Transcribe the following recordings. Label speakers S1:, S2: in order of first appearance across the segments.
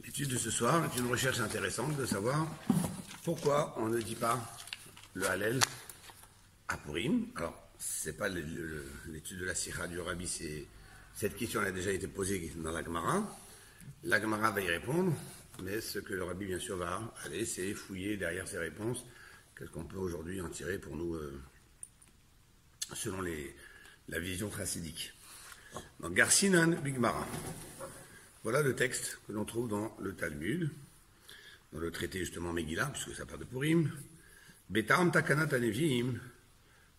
S1: L'étude de ce soir est une recherche intéressante de savoir pourquoi on ne dit pas le Hallel à Purim. Alors, ce n'est pas l'étude de la Sikha du Rabbi, cette question a déjà été posée dans la Gemara. La Gemara va y répondre, mais ce que le Rabbi, bien sûr, va aller, c'est fouiller derrière ces réponses. Qu'est-ce qu'on peut aujourd'hui en tirer pour nous, selon la vision chassidique. Donc, Garcinan Bigmara. Voilà le texte que l'on trouve dans le Talmud, dans le traité justement Megillah, puisque ça part de Purim. Betam Takanat Anevim.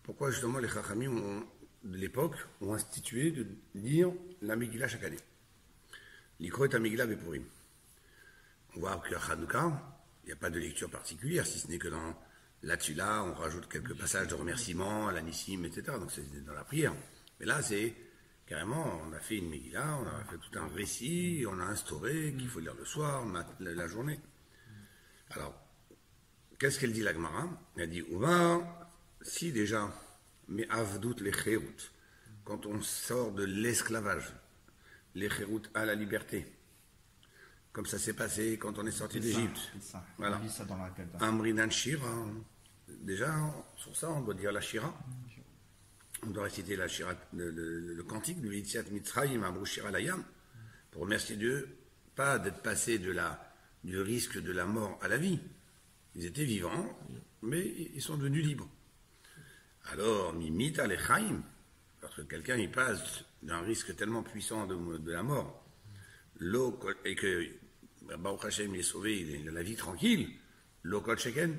S1: Pourquoi justement les Chachamim de l'époque ont institué de lire la Megillah chaque année. L'Ikro est à Megillah et Purim. On voit qu'à Hanouka, il n'y a pas de lecture particulière, si ce n'est que dans la Tula, on rajoute quelques passages de remerciements, à la Nissim, etc. Donc c'est dans la prière. Mais là, c'est carrément, on a fait une Megillah, on a fait tout un récit, on a instauré qu'il faut lire le soir, la journée. Alors, qu'est-ce qu'elle dit la Gemara? Elle dit, si déjà, mais avdout les chérout, quand on sort de l'esclavage, les chérout à la liberté, comme ça s'est passé quand on est sorti d'Égypte. Voilà. Amrinan Shira. Déjà, sur ça, on doit dire la Shira. On doit réciter la Shira, le cantique de Yitziat Mitzrayim Amrou Shira Layam, pour remercier Dieu, pas d'être passé du risque de la mort à la vie. Ils étaient vivants, mais ils sont devenus libres. Alors, Mimita Lechaim, parce que quelqu'un il passe d'un risque tellement puissant de la mort, et que Baruch Hashem il est sauvé, il a la vie tranquille, l'eau kol sheken,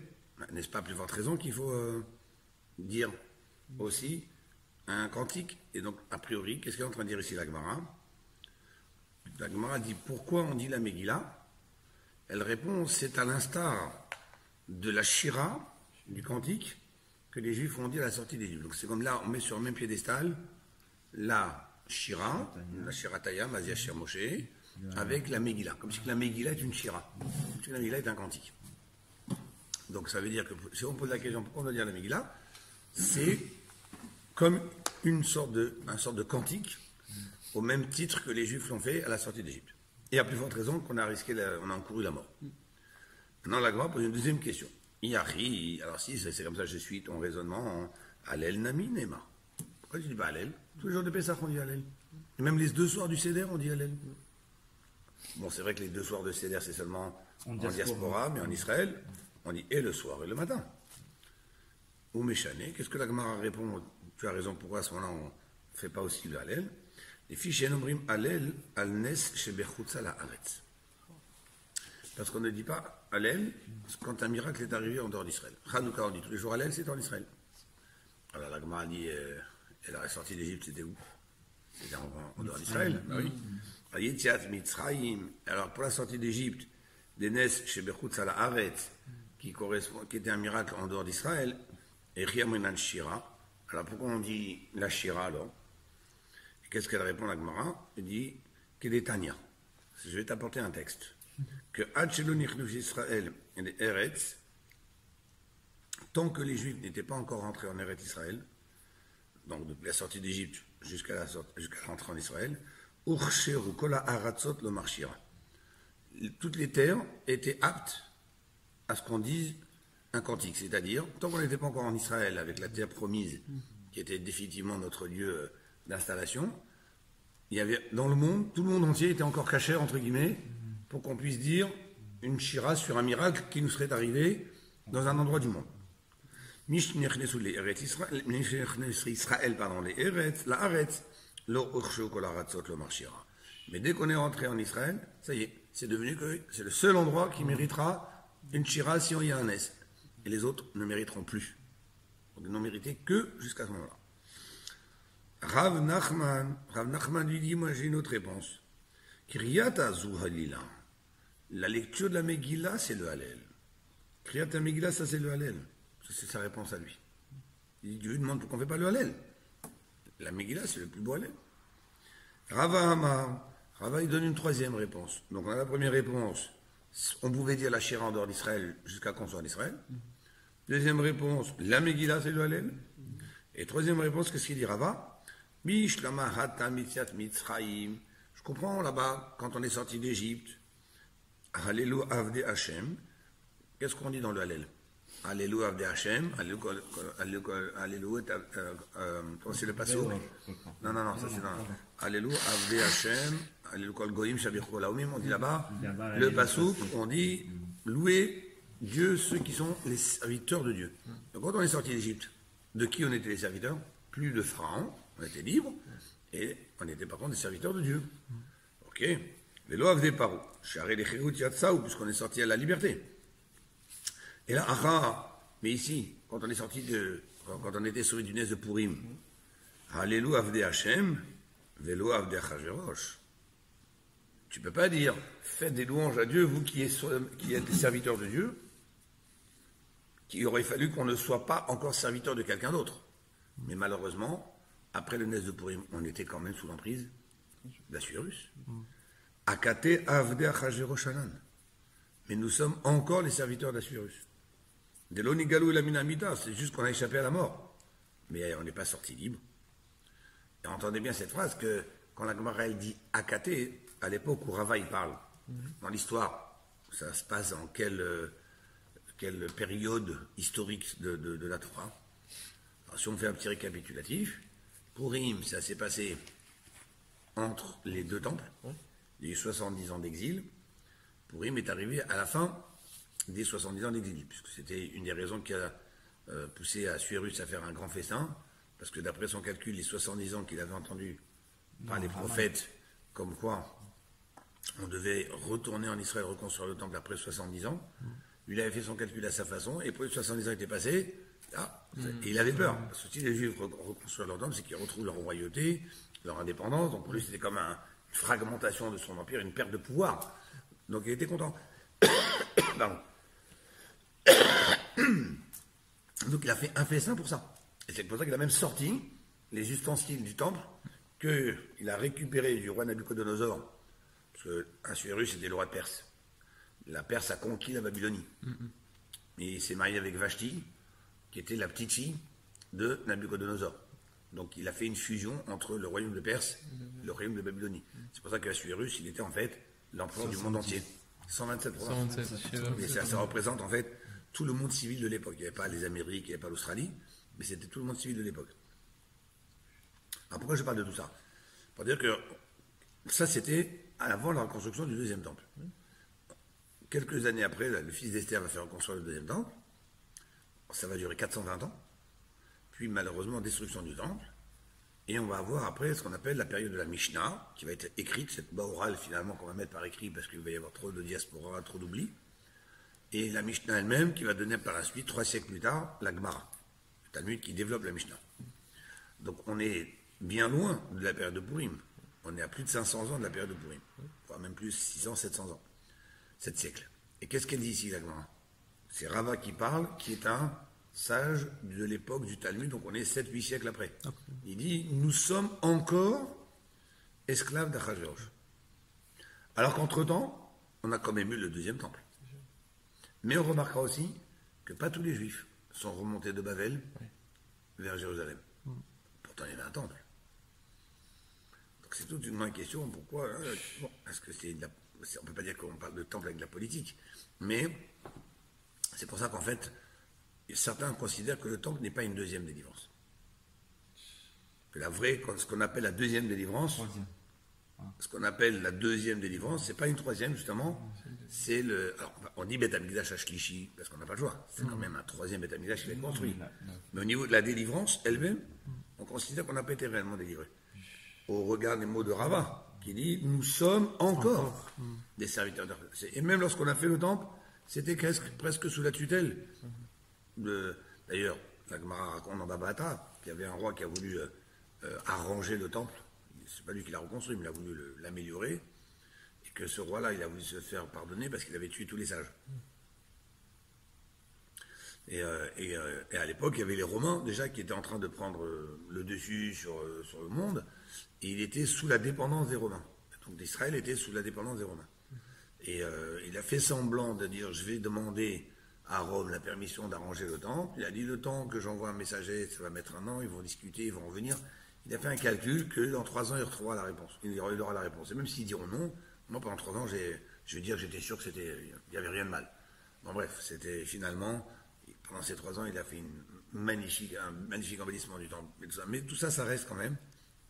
S1: n'est-ce pas plus forte raison qu'il faut dire aussi un cantique? Et donc, a priori, qu'est-ce qu'elle est en train de dire ici la Gemara? La Gemara dit pourquoi on dit la Megillah? Elle répond, c'est à l'instar de la Shira, du cantique, que les Juifs ont dit à la sortie d'Égypte. Donc c'est comme là, on met sur le même piédestal la Shira, la Shirataya, Mazia Shir Moshe, avec la Megillah. Comme si la Megillah est une Shira, comme si la Megillah est un cantique. Donc ça veut dire que si on pose la question pourquoi on doit dire la Megillah, c'est comme une sorte de cantique, au même titre que les Juifs l'ont fait à la sortie d'Égypte. Et à plus forte raison qu'on a encouru la mort. Maintenant, la Gemara pose une deuxième question. Yahi, alors si c'est comme ça, je suis ton raisonnement, Hallel Nami Nema. Pourquoi tu dis pas Hallel? Tous les jours de Pessah, on dit Hallel. Et même les 2 soirs du Seder, on dit Hallel. Bon, c'est vrai que les 2 soirs de Seder, c'est seulement en diaspora, mais en Israël, on dit et le soir et le matin. Ou Méchané, qu'est-ce que la Gemara répond? Tu as raison, pourquoi à ce moment-là, on ne fait pas aussi le Hallel? Les fiches Enomrim Hallel, Al-Nes, Shebechutza la Haaretz. Parce qu'on ne dit pas Hallel quand un miracle est arrivé en dehors d'Israël. Hanouka, on dit tous les jours Hallel, c'est en Israël. Alors la Gemara dit, elle est sortie d'Égypte, c'était où? C'était en dehors d'Israël. Oui. Yitziat Mitzrayim. Alors pour la sortie d'Égypte, des Nes Shebechutz la Haaretz, qui était un miracle en dehors d'Israël, et Riamunan Shira. Alors pourquoi on dit la Shira alors? Qu'est-ce qu'elle répond la Gemara? Elle dit Kedetania. Je vais t'apporter un texte. Que Israël et les Eretz, tant que les Juifs n'étaient pas encore rentrés en Eretz Israël, donc depuis la sortie d'Égypte jusqu'à la rentrée en Israël, Ursheru Kola Aratzot lo Marshira. Toutes les terres étaient aptes à ce qu'on dise un cantique, c'est-à-dire, tant qu'on n'était pas encore en Israël avec la terre promise, qui était définitivement notre lieu d'installation, il y avait dans le monde, tout le monde entier était encore caché, entre guillemets, pour qu'on puisse dire une shira sur un miracle qui nous serait arrivé dans un endroit du monde. Israël, pardon, les Eretz, la Haaretz, lo urshu kol haratzot lo marshira. Mais dès qu'on est rentré en Israël, ça y est, c'est devenu que c'est le seul endroit qui méritera une shira si on y a un S. Et les autres ne mériteront plus. Donc ils n'ont mérité que jusqu'à ce moment-là. Rav Nachman lui dit, moi j'ai une autre réponse. Kriyata zu halila. La lecture de la Megillah, c'est le Hallel. Kriyata Megillah, ça c'est le Hallel. Ça, c'est sa réponse à lui. Dieu demande pourquoi on ne fait pas le Hallel. La Megillah, c'est le plus beau Hallel. Rava, il donne une troisième réponse. Donc on a la première réponse. On pouvait dire la Shira en dehors d'Israël jusqu'à qu'on soit en Israël. Deuxième réponse, la Megillah, c'est le Hallel. Et troisième réponse, qu'est-ce qu'il dit Rava? Je comprends là-bas, quand on est sorti d'Égypte, Hallelu Avde Hashem, qu'est-ce qu'on dit dans le Hallel? Hallelu Avde Hashem, Hallelu, c'est le passage. Non, ça c'est dans Hallelu Avde Hashem, Hallelu Kol Goïm Shabirko Laomim, on dit là-bas, le passage, on dit louer Dieu, ceux qui sont les serviteurs de Dieu. Donc quand on est sorti d'Égypte, de qui on était les serviteurs? Plus de Pharaon, on était libre, et on était par contre des serviteurs de Dieu. Ok. Les lois des paro, charé les chérut yatsaou, puisqu'on est sorti à la liberté. Et là, mais ici, quand on est sorti quand on était sauvé du nez de Purim, Hallelu avde Hashem, velo avde Achashverosh. Tu peux pas dire, faites des louanges à Dieu, vous qui êtes des serviteurs de Dieu, qu'il aurait fallu qu'on ne soit pas encore serviteur de quelqu'un d'autre. Mais malheureusement, après le nez de Purim, on était quand même sous l'emprise d'Assuérus. Akate avde Achashverosh anan. Mais nous sommes encore les serviteurs d'Assuérus. De l'onigalou et la minamida, c'est juste qu'on a échappé à la mort. Mais on n'est pas sorti libre. Et entendez bien cette phrase que quand la Gemara elle dit Akate, à l'époque où Rava il parle, dans l'histoire, ça se passe en quelle période historique de la Torah. Alors, si on fait un petit récapitulatif, Purim, ça s'est passé entre les deux temples, il y a eu 70 ans d'exil. Purim est arrivé à la fin des 70 ans d'exil, puisque c'était une des raisons qui a poussé Assuérus à faire un grand festin, parce que d'après son calcul, les 70 ans qu'il avait entendus par les prophètes, comme quoi on devait retourner en Israël, reconstruire le temple après 70 ans, lui il avait fait son calcul à sa façon, et pour les 70 ans étaient passés, et il avait peur, parce que si les Juifs reconstruisent leur temple, c'est qu'ils retrouvent leur royauté, leur indépendance, donc pour lui c'était comme une fragmentation de son empire, une perte de pouvoir. Donc il était content. Pardon. Donc il a fait un festin pour ça. Et c'est pour ça qu'il a même sorti les ustensiles du temple qu'il a récupéré du roi Nabucodonosor, parce que Assuérus était le roi de Perse. La Perse a conquis la Babylonie. Et il s'est marié avec Vashti, qui était la petite fille de Nabucodonosor. Donc il a fait une fusion entre le royaume de Perse et le royaume de Babylonie. C'est pour ça qu'Assuérus, il était en fait l'empereur du monde entier. 127 provinces. Et ça représente en fait tout le monde civil de l'époque. Il n'y avait pas les Amériques, il n'y avait pas l'Australie, mais c'était tout le monde civil de l'époque. Alors pourquoi je parle de tout ça? Pour dire que ça c'était avant la reconstruction du deuxième temple. Quelques années après, le fils d'Esther va faire reconstruire le deuxième temple. Ça va durer 420 ans. Puis malheureusement, destruction du temple. Et on va avoir après ce qu'on appelle la période de la Mishnah, qui va être écrite, cette bas orale finalement qu'on va mettre par écrit parce qu'il va y avoir trop de diaspora, trop d'oubli. Et la Mishnah elle-même qui va donner par la suite, 3 siècles plus tard, la Gemara. Le Talmud qui développe la Mishnah. Donc on est bien loin de la période de Purim. On est à plus de 500 ans de la période de Purim. Voire même plus 600, 700 ans. 7 siècles. Et qu'est-ce qu'elle dit ici, la Gemara? C'est Rava qui parle, qui est un sage de l'époque du Talmud, donc on est 7-8 siècles après. Il dit, nous sommes encore esclaves d'Achashverosh. Alors qu'entre-temps, on a quand même eu le deuxième temple. Mais on remarquera aussi que pas tous les Juifs sont remontés de Babel vers Jérusalem. Pourtant, il y avait un temple. Donc c'est toute une grande question, pourquoi est-ce que c'est on ne peut pas dire qu'on parle de temple avec de la politique, mais c'est pour ça qu'en fait, certains considèrent que le temple n'est pas une deuxième délivrance. Que la vraie, ce qu'on appelle la deuxième délivrance, c'est pas une troisième justement, c'est le. Alors, on dit Beth Amikdash Ashlishi parce qu'on n'a pas le choix. C'est quand même un troisième Beth Amikdash qui va être construit. Mais au niveau de la délivrance elle-même, on considère qu'on n'a pas été réellement délivré. Au regard des mots de Rava, qui dit nous sommes encore des serviteurs de Dieu. Et même lorsqu'on a fait le temple, c'était presque sous la tutelle. D'ailleurs, la Gemara raconte dans Babata qu'il y avait un roi qui a voulu arranger le temple. C'est pas lui qui l'a reconstruit, mais il a voulu l'améliorer. Et que ce roi-là, il a voulu se faire pardonner parce qu'il avait tué tous les sages. Et à l'époque, il y avait les Romains déjà qui étaient en train de prendre le dessus sur le monde. Et il était sous la dépendance des Romains. Donc Israël était sous la dépendance des Romains. Et il a fait semblant de dire je vais demander à Rome la permission d'arranger le temple. Il a dit le temps que j'envoie un messager, ça va mettre un an, ils vont discuter, ils vont revenir. il a fait un calcul que dans 3 ans, il retrouvera la réponse. Il aura la réponse. Et même s'ils diront non, moi, pendant 3 ans, je veux dire que j'étais sûr que il n'y avait rien de mal. Bon, bref, c'était finalement, pendant ces 3 ans, il a fait un magnifique embellissement du temple. Mais tout ça, ça reste quand même,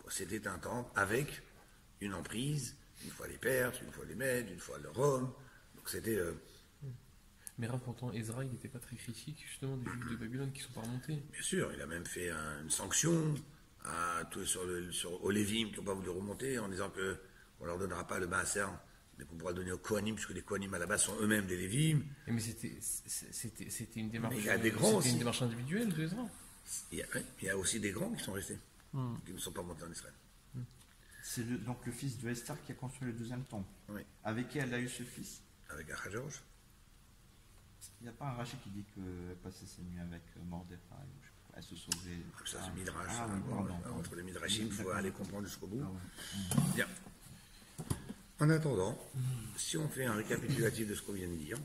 S1: c'était un temple avec une emprise, une fois les Perses, une fois les Mèdes, une fois le Rome. Donc c'était...
S2: Mais pourtant, Ezra, il n'était pas très critique, justement, des Juifs de Babylone qui ne sont pas remontés.
S1: Bien sûr, il a même fait une sanction aux Lévim qui n'ont pas voulu remonter en disant qu'on ne leur donnera pas le Maaser, mais qu'on pourra donner aux Kohanim, puisque les Kohanim à la base sont eux-mêmes des Lévim.
S2: Mais c'était une démarche,
S1: Mais il y a des grands aussi.
S2: Une démarche individuelle de Ezra.
S1: Il y a aussi des grands qui sont restés, qui ne sont pas montés en Israël.
S3: C'est donc le fils de Esther qui a construit le deuxième temple.
S1: Oui.
S3: Avec qui elle a eu ce fils?
S1: Avec Achashverosh.
S3: Il n'y a pas un Rachi qui dit qu'elle passait ses nuits avec Mordechai, elle se sauvait.
S1: Ça, c'est Midrash.
S3: Pardon.
S1: Entre les Midrashim, il faut aller comprendre jusqu'au bout.
S3: Ouais.
S1: Bien. En attendant, si on fait un récapitulatif de ce qu'on vient de dire,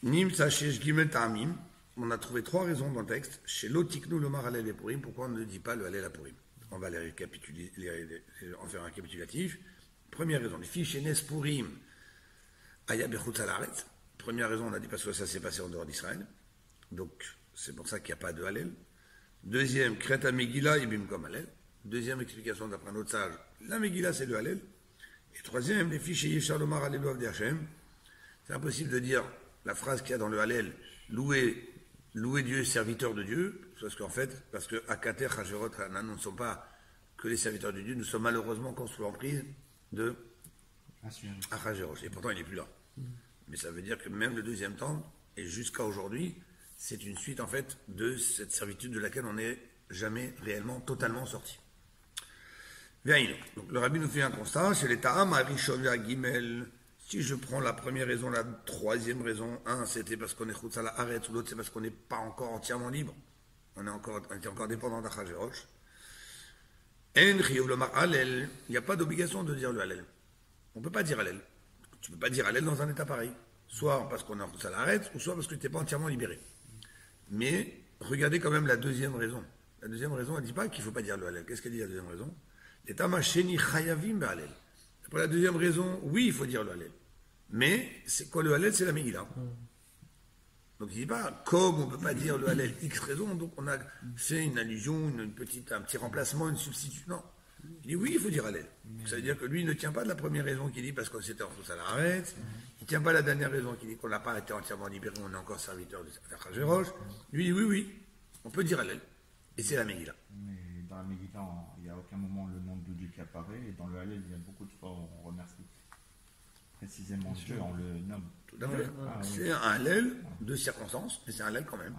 S1: Nim Sachesh Gimel Ta'amim, on a trouvé 3 raisons dans le texte. Chez l'Otiknu Lomar Halel et Purim, pourquoi on ne dit pas le Halel à Purim? On va en faire un récapitulatif. Première raison, les filles chez Nes Purim, Aya Bechutz Haaretz. Première raison, on a dit parce que ça s'est passé en dehors d'Israël. Donc, c'est pour ça qu'il n'y a pas de Halel. Deuxième, Kreta Megillah et Bimkom Halel. Deuxième explication d'après un autre sage, la Megillah c'est le Halel. Et troisième, les filles chez Yeshar Lomar Halelu Avdei Hashem. C'est impossible de dire la phrase qu'il y a dans le Halel, louer Dieu, serviteur de Dieu, parce que Akater, Hajerot, Hanan ne sont pas que les serviteurs de Dieu, nous sommes malheureusement encore sous l'emprise de Achashverosh. Et pourtant il n'est plus là. Mais ça veut dire que même le deuxième temple, et jusqu'à aujourd'hui, c'est une suite en fait de cette servitude de laquelle on n'est jamais réellement totalement sorti. Donc le rabbi nous fait un constat, c'est les Ta'am Arishon Gimel. Si je prends la première raison, la troisième raison, un c'était parce qu'on est Chutz Haaretz, ou l'autre c'est parce qu'on n'est pas encore entièrement libre. On était encore dépendant d'Achashverosh. En Chiyuv Lomar Halel, il n'y a pas d'obligation de dire le Halel. On ne peut pas dire Halel. Tu ne peux pas dire Halel dans un état pareil. Soit parce qu'on est en Chutz Haaretz, ou soit parce que tu n'es pas entièrement libéré. Mais regardez quand même la deuxième raison. La deuxième raison, elle ne dit pas qu'il ne faut pas dire le Halel. Qu'est-ce qu'elle dit la deuxième raison? L'état Macheni Chayavim Be'Halel. Pour la deuxième raison, oui, il faut dire le Halel. Mais c'est quoi le Halel? C'est la Megillah. Donc il ne dit pas, comme on ne peut pas dire le Halel X raison, donc on a fait une allusion, un petit remplacement, une substitution. Non. Il dit oui, il faut dire Halel. Ça veut dire que lui il ne tient pas de la première raison qu'il dit parce qu'on s'était en Chutz Haaretz. Il ne tient pas de la dernière raison qu'il dit qu'on n'a pas été entièrement libéré, on est encore serviteur d'Achashverosh. Lui il dit oui, on peut dire Halel. Et c'est la Megillah.
S3: Mais dans la Megillah, il n'y a aucun moment le nom de Dieu qui apparaît, et dans le Halel, il y a beaucoup de fois où on remercie précisément Dieu, on le nomme.
S1: Tout à fait. C'est un Halel de circonstance, mais c'est un Halel quand même.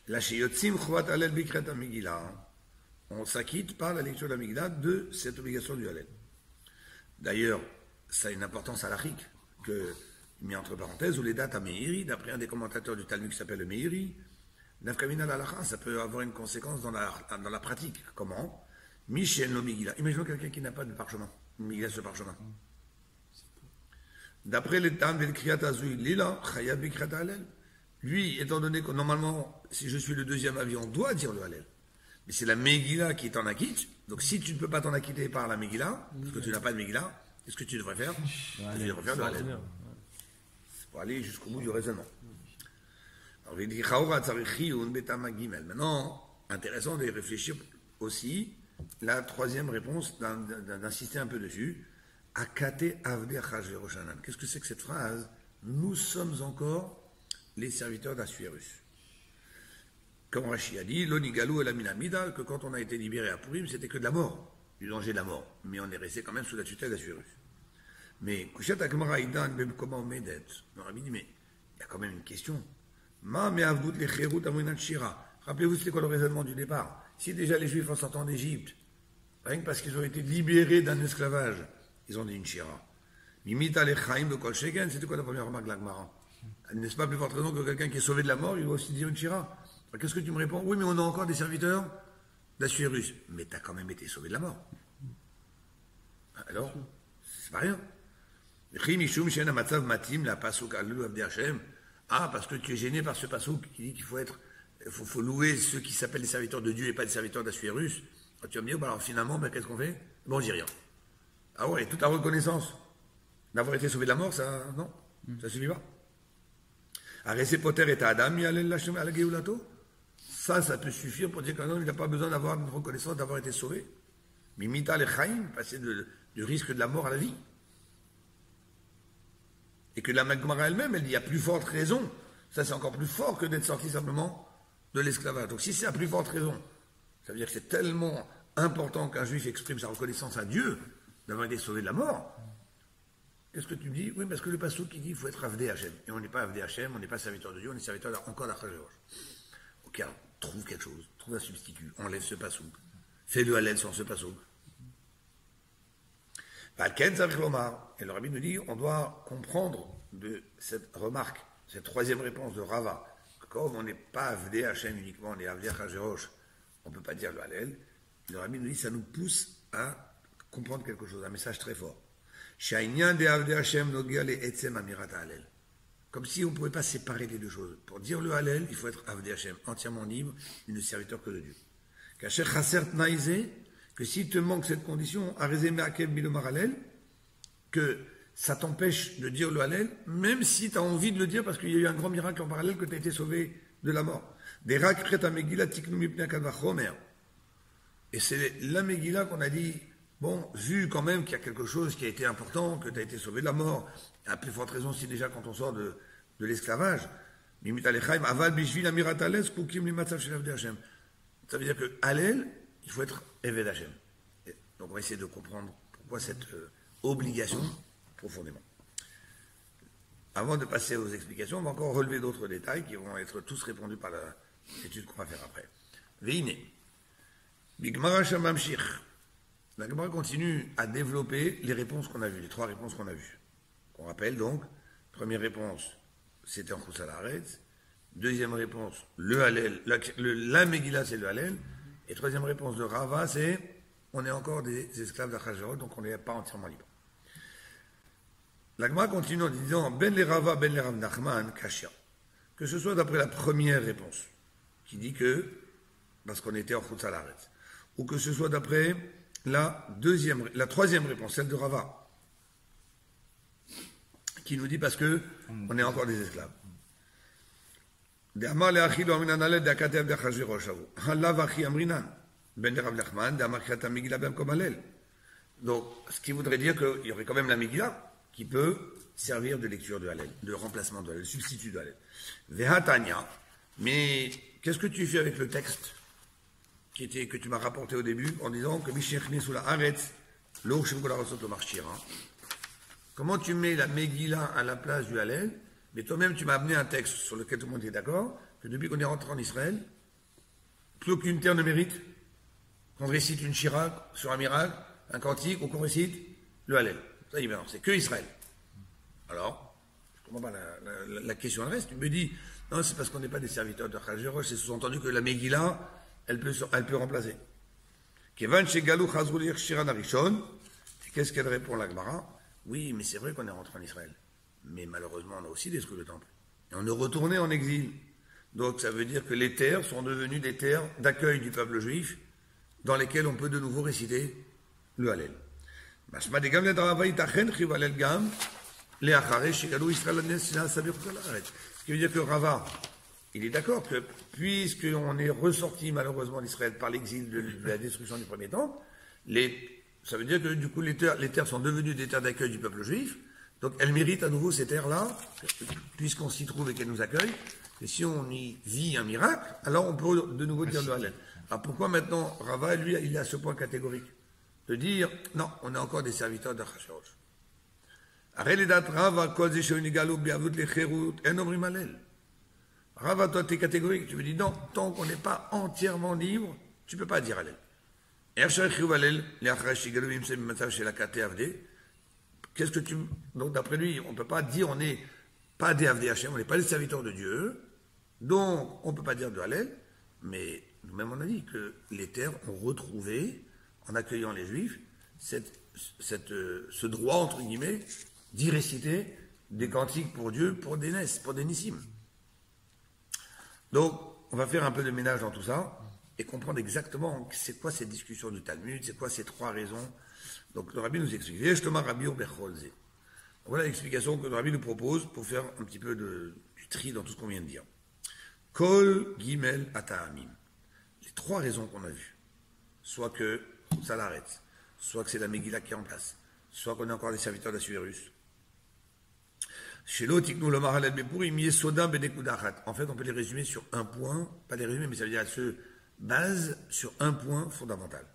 S1: Là, chez Yotzim Chovat Halel Bikret Megillah, on s'acquitte par la lecture de la Megillah de cette obligation du Halel. D'ailleurs, ça a une importance halachique que, mis entre parenthèses, ou les dates à Meiri, d'après un des commentateurs du Talmud qui s'appelle le Meiri, Nafkamina l'alacha, ça peut avoir une conséquence dans la pratique. Comment? Michel no Megillah. Imaginons quelqu'un qui n'a pas de parchemin. Megillah ce parchemin. D'après les Tam del Kriyat Azui Lila, Chayab Bikrat Halel. Lui, étant donné que normalement, si je suis le deuxième avis, on doit dire le Halel. Mais c'est la Megillah qui t'en acquitte. Donc si tu ne peux pas t'en acquitter par la Megillah, parce que tu n'as pas de Megillah, qu'est-ce que tu devrais faire? Tu devrais faire le Halel. C'est pour aller jusqu'au bout du raisonnement. Maintenant, intéressant de réfléchir aussi, la troisième réponse, d'insister un peu dessus. Akate Avdei Achashverosh Hanan. Qu'est-ce que c'est que cette phrase? Nous sommes encore les serviteurs d'Assuérus. Comme Rashi a dit, l'onigalou et la minamida, que quand on a été libéré à Purim, c'était que de la mort, du danger de la mort. Mais on est resté quand même sous la tutelle d'Assuérus. Mais, Kushat Akmara Idan, même comment Medet, on aurait dit, mais il y a quand même une question. Rappelez-vous, c'était quoi le raisonnement du départ? Si déjà les Juifs en sortant d'Égypte, rien que parce qu'ils ont été libérés d'un esclavage, ils ont dit une shira. Mimita lechaim de kol sheken, c'était quoi la première remarque de l'Agmara? N'est-ce pas plus forte raison que quelqu'un qui est sauvé de la mort, il doit aussi dire une shira? Qu'est-ce que tu me réponds? Oui, mais on a encore des serviteurs d'Assuérus. Mais tu as quand même été sauvé de la mort. Alors, c'est pas rien. Ah, parce que tu es gêné par ce pasouk qui dit qu'il faut être il faut louer ceux qui s'appellent les serviteurs de Dieu et pas les serviteurs d'Assuérus. Tu vas me dire, alors finalement, qu'est-ce qu'on fait? Bon, on dit rien. Ah ouais, toute la reconnaissance d'avoir été sauvé de la mort, ça, non, ça suffit pas. Arrêter Potter et Adam, ça peut suffire pour dire qu'un homme, il n'a pas besoin d'avoir une reconnaissance d'avoir été sauvé. Mimita le Chaim, passer du risque de la mort à la vie. Et que la Magmara elle-même, elle dit, il y a plus forte raison. Ça, c'est encore plus fort que d'être sorti simplement de l'esclavage. Donc si c'est à plus forte raison, ça veut dire que c'est tellement important qu'un juif exprime sa reconnaissance à Dieu d'avoir été sauvé de la mort. Qu'est-ce que tu me dis? Oui, parce que le passouk qui dit qu'il faut être Avdé Hachem. Et on n'est pas Avdé Hachem, on n'est pas serviteur de Dieu, on est serviteur encore d'Achashverosh. Ok, alors, trouve quelque chose, trouve un substitut, enlève ce passouk. Fais le Hallel sans ce passouk. Et le rabbi nous dit, on doit comprendre de cette remarque, cette troisième réponse de Rava, comme on n'est pas Avdé Hachem uniquement, on est Avdé Achashverosh, on ne peut pas dire le Hallel. Le rabbi nous dit, ça nous pousse à comprendre quelque chose, un message très fort. Comme si on ne pouvait pas séparer les deux choses. Pour dire le Hallel, il faut être Avdé Hachem, entièrement libre, il ne serviteur que de Dieu. Que s'il te manque cette condition, que ça t'empêche de dire le Hallel, même si tu as envie de le dire parce qu'il y a eu un grand miracle en parallèle que tu as été sauvé de la mort. Et c'est la Megillah qu'on a dit, bon, vu quand même qu'il y a quelque chose qui a été important, que tu as été sauvé de la mort, à plus forte raison si déjà quand on sort de l'esclavage, ça veut dire que Hallel, il faut être Eved Hashem. Donc on va essayer de comprendre pourquoi cette obligation profondément. Avant de passer aux explications, on va encore relever d'autres détails qui vont être tous répondus par l'étude qu'on va faire après. Veine. Bigmara Shamamshir. La Gemara continue à développer les réponses qu'on a vues, les trois réponses qu'on a vues. On rappelle donc, première réponse, c'était en Choussal Haaretz. Deuxième réponse, le Hallel, la Megillah c'est le Hallel. Et troisième réponse de Rava, c'est on est encore des esclaves d'Achashverosh, donc on n'est pas entièrement libre. La Gemara continue en disant Ben le Rava, Ben le Rav Nachman, Kashia. Que ce soit d'après la première réponse, qui dit que, parce qu'on était en Choussal Haaretz, ou que ce soit d'après la troisième réponse, celle de Rava, qui nous dit parce que on est encore des esclaves. Donc, ce qui voudrait dire qu'il y aurait quand même la Megillah qui peut servir de lecture de Hallel, de remplacement de Hallel, de substitut de Hallel. Vehatania, mais qu'est-ce que tu fais avec le texte que tu m'as rapporté au début en disant que comment tu mets la Megillah à la place du Hallel, mais toi-même tu m'as amené un texte sur lequel tout le monde est d'accord, que depuis qu'on est rentré en Israël, plus aucune terre ne mérite qu'on récite une shira sur un miracle, un cantique, ou qu'on récite le Hallel. Ça y est, c'est que Israël. Alors, je comprends pas la question reste. Tu me dis, non, c'est parce qu'on n'est pas des serviteurs de Achashverosh, c'est sous-entendu que la Megillah, elle peut remplacer. Qu'est-ce qu'elle répond la Gemara? Oui, mais c'est vrai qu'on est rentré en Israël. Mais malheureusement, on a aussi détruit le temple. Et on est retourné en exil. Donc ça veut dire que les terres sont devenues des terres d'accueil du peuple juif, dans lesquelles on peut de nouveau réciter le Hallel. Ce qui veut dire que Rava, il est d'accord que, puisqu'on est ressorti malheureusement d'Israël par l'exil de la destruction du premier temple, ça veut dire que du coup les terres sont devenues des terres d'accueil du peuple juif, donc elles méritent à nouveau ces terres-là, puisqu'on s'y trouve et qu'elles nous accueillent, et si on y vit un miracle, alors on peut de nouveau dire le Hallel. Alors pourquoi maintenant Rava, lui, il est à ce point catégorique de dire, non, on est encore des serviteurs d'Achashverosh. Rava, toi, tu es catégorique. Tu me dis, non, tant qu'on n'est pas entièrement libre, tu ne peux pas dire Hallel. Qu'est-ce que tu... Donc, d'après lui, on ne peut pas dire, on n'est pas des Avdé Hachem, on n'est pas des serviteurs de Dieu, donc on ne peut pas dire de Hallel, mais nous-mêmes, on a dit que les terres ont retrouvé, en accueillant les Juifs, ce droit, entre guillemets, d'y réciter des cantiques pour Dieu, pour des Nissim. Donc, on va faire un peu de ménage dans tout ça et comprendre exactement c'est quoi cette discussion du Talmud, c'est quoi ces trois raisons. Donc le Rabbi nous explique. Voilà l'explication que le Rabbi nous propose pour faire un petit peu du tri dans tout ce qu'on vient de dire. Kol Gimel Ata'amim. Les trois raisons qu'on a vues. Soit que ça l'arrête, soit que c'est la Megillah qui est en place, soit qu'on est encore des serviteurs d'Assuérus. Chez l'autre, en fait, on peut les résumer sur un point, pas les résumer, mais ça veut dire qu'elles se basent sur un point fondamental.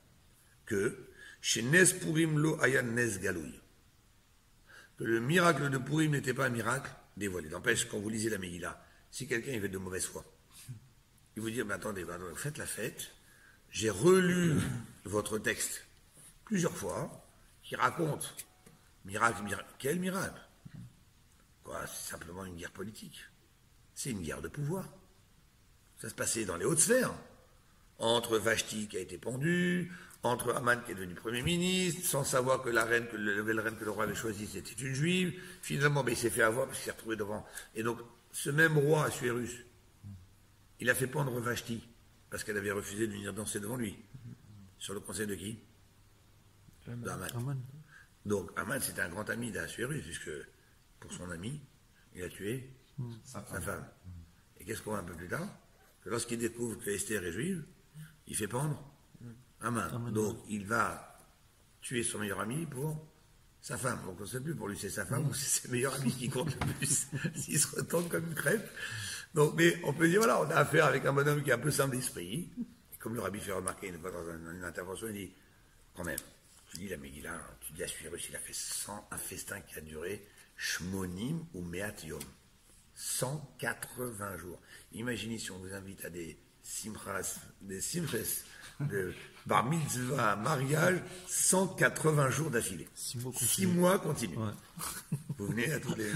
S1: Que chez Nes Purim lo ayan Nes Galouy. Que le miracle de Purim n'était pas un miracle dévoilé. N'empêche, quand vous lisez la Megillah, si quelqu'un avait de mauvaise foi, il vous dit, mais attendez, faites la fête, j'ai relu votre texte plusieurs fois, qui raconte miracle. Quel miracle? Quoi, c'est simplement une guerre politique. C'est une guerre de pouvoir. Ça se passait dans les hautes sphères. Entre Vashti qui a été pendu, entre Haman qui est devenu Premier ministre, sans savoir que la nouvelle reine que le roi avait choisie, c'était une juive. Finalement, il s'est fait avoir parce qu'il s'est retrouvé devant. Et donc, ce même roi Assuérus, il a fait pendre Vashti parce qu'elle avait refusé de venir danser devant lui. Sur le conseil de qui? D'Haman. Donc, Haman, c'était un grand ami d'Assuérus, puisque pour son ami, il a tué sa femme. Et qu'est-ce qu'on voit un peu plus tard? Que lorsqu'il découvre que Esther est juive, il fait pendre Haman. Donc, il va tuer son meilleur ami pour sa femme. Donc, on ne sait plus pour lui c'est sa femme ou c'est ses meilleurs amis qui comptent le plus. S'il se retourne comme une crêpe. Donc, mais on peut dire, voilà, on a affaire avec un bonhomme qui est un peu simple d'esprit. Et comme le rabbi fait remarquer une fois dans une intervention, il dit, quand même, tu dis la Megillah, tu dis Assuérus, il a fait un festin qui a duré Shmonim ou Meat Yom. 180 jours. Imaginez si on vous invite à des simchas, de bar mitzvah, mariage, 180 jours d'affilée. 6 mois continus. Ouais. Vous venez à tous les...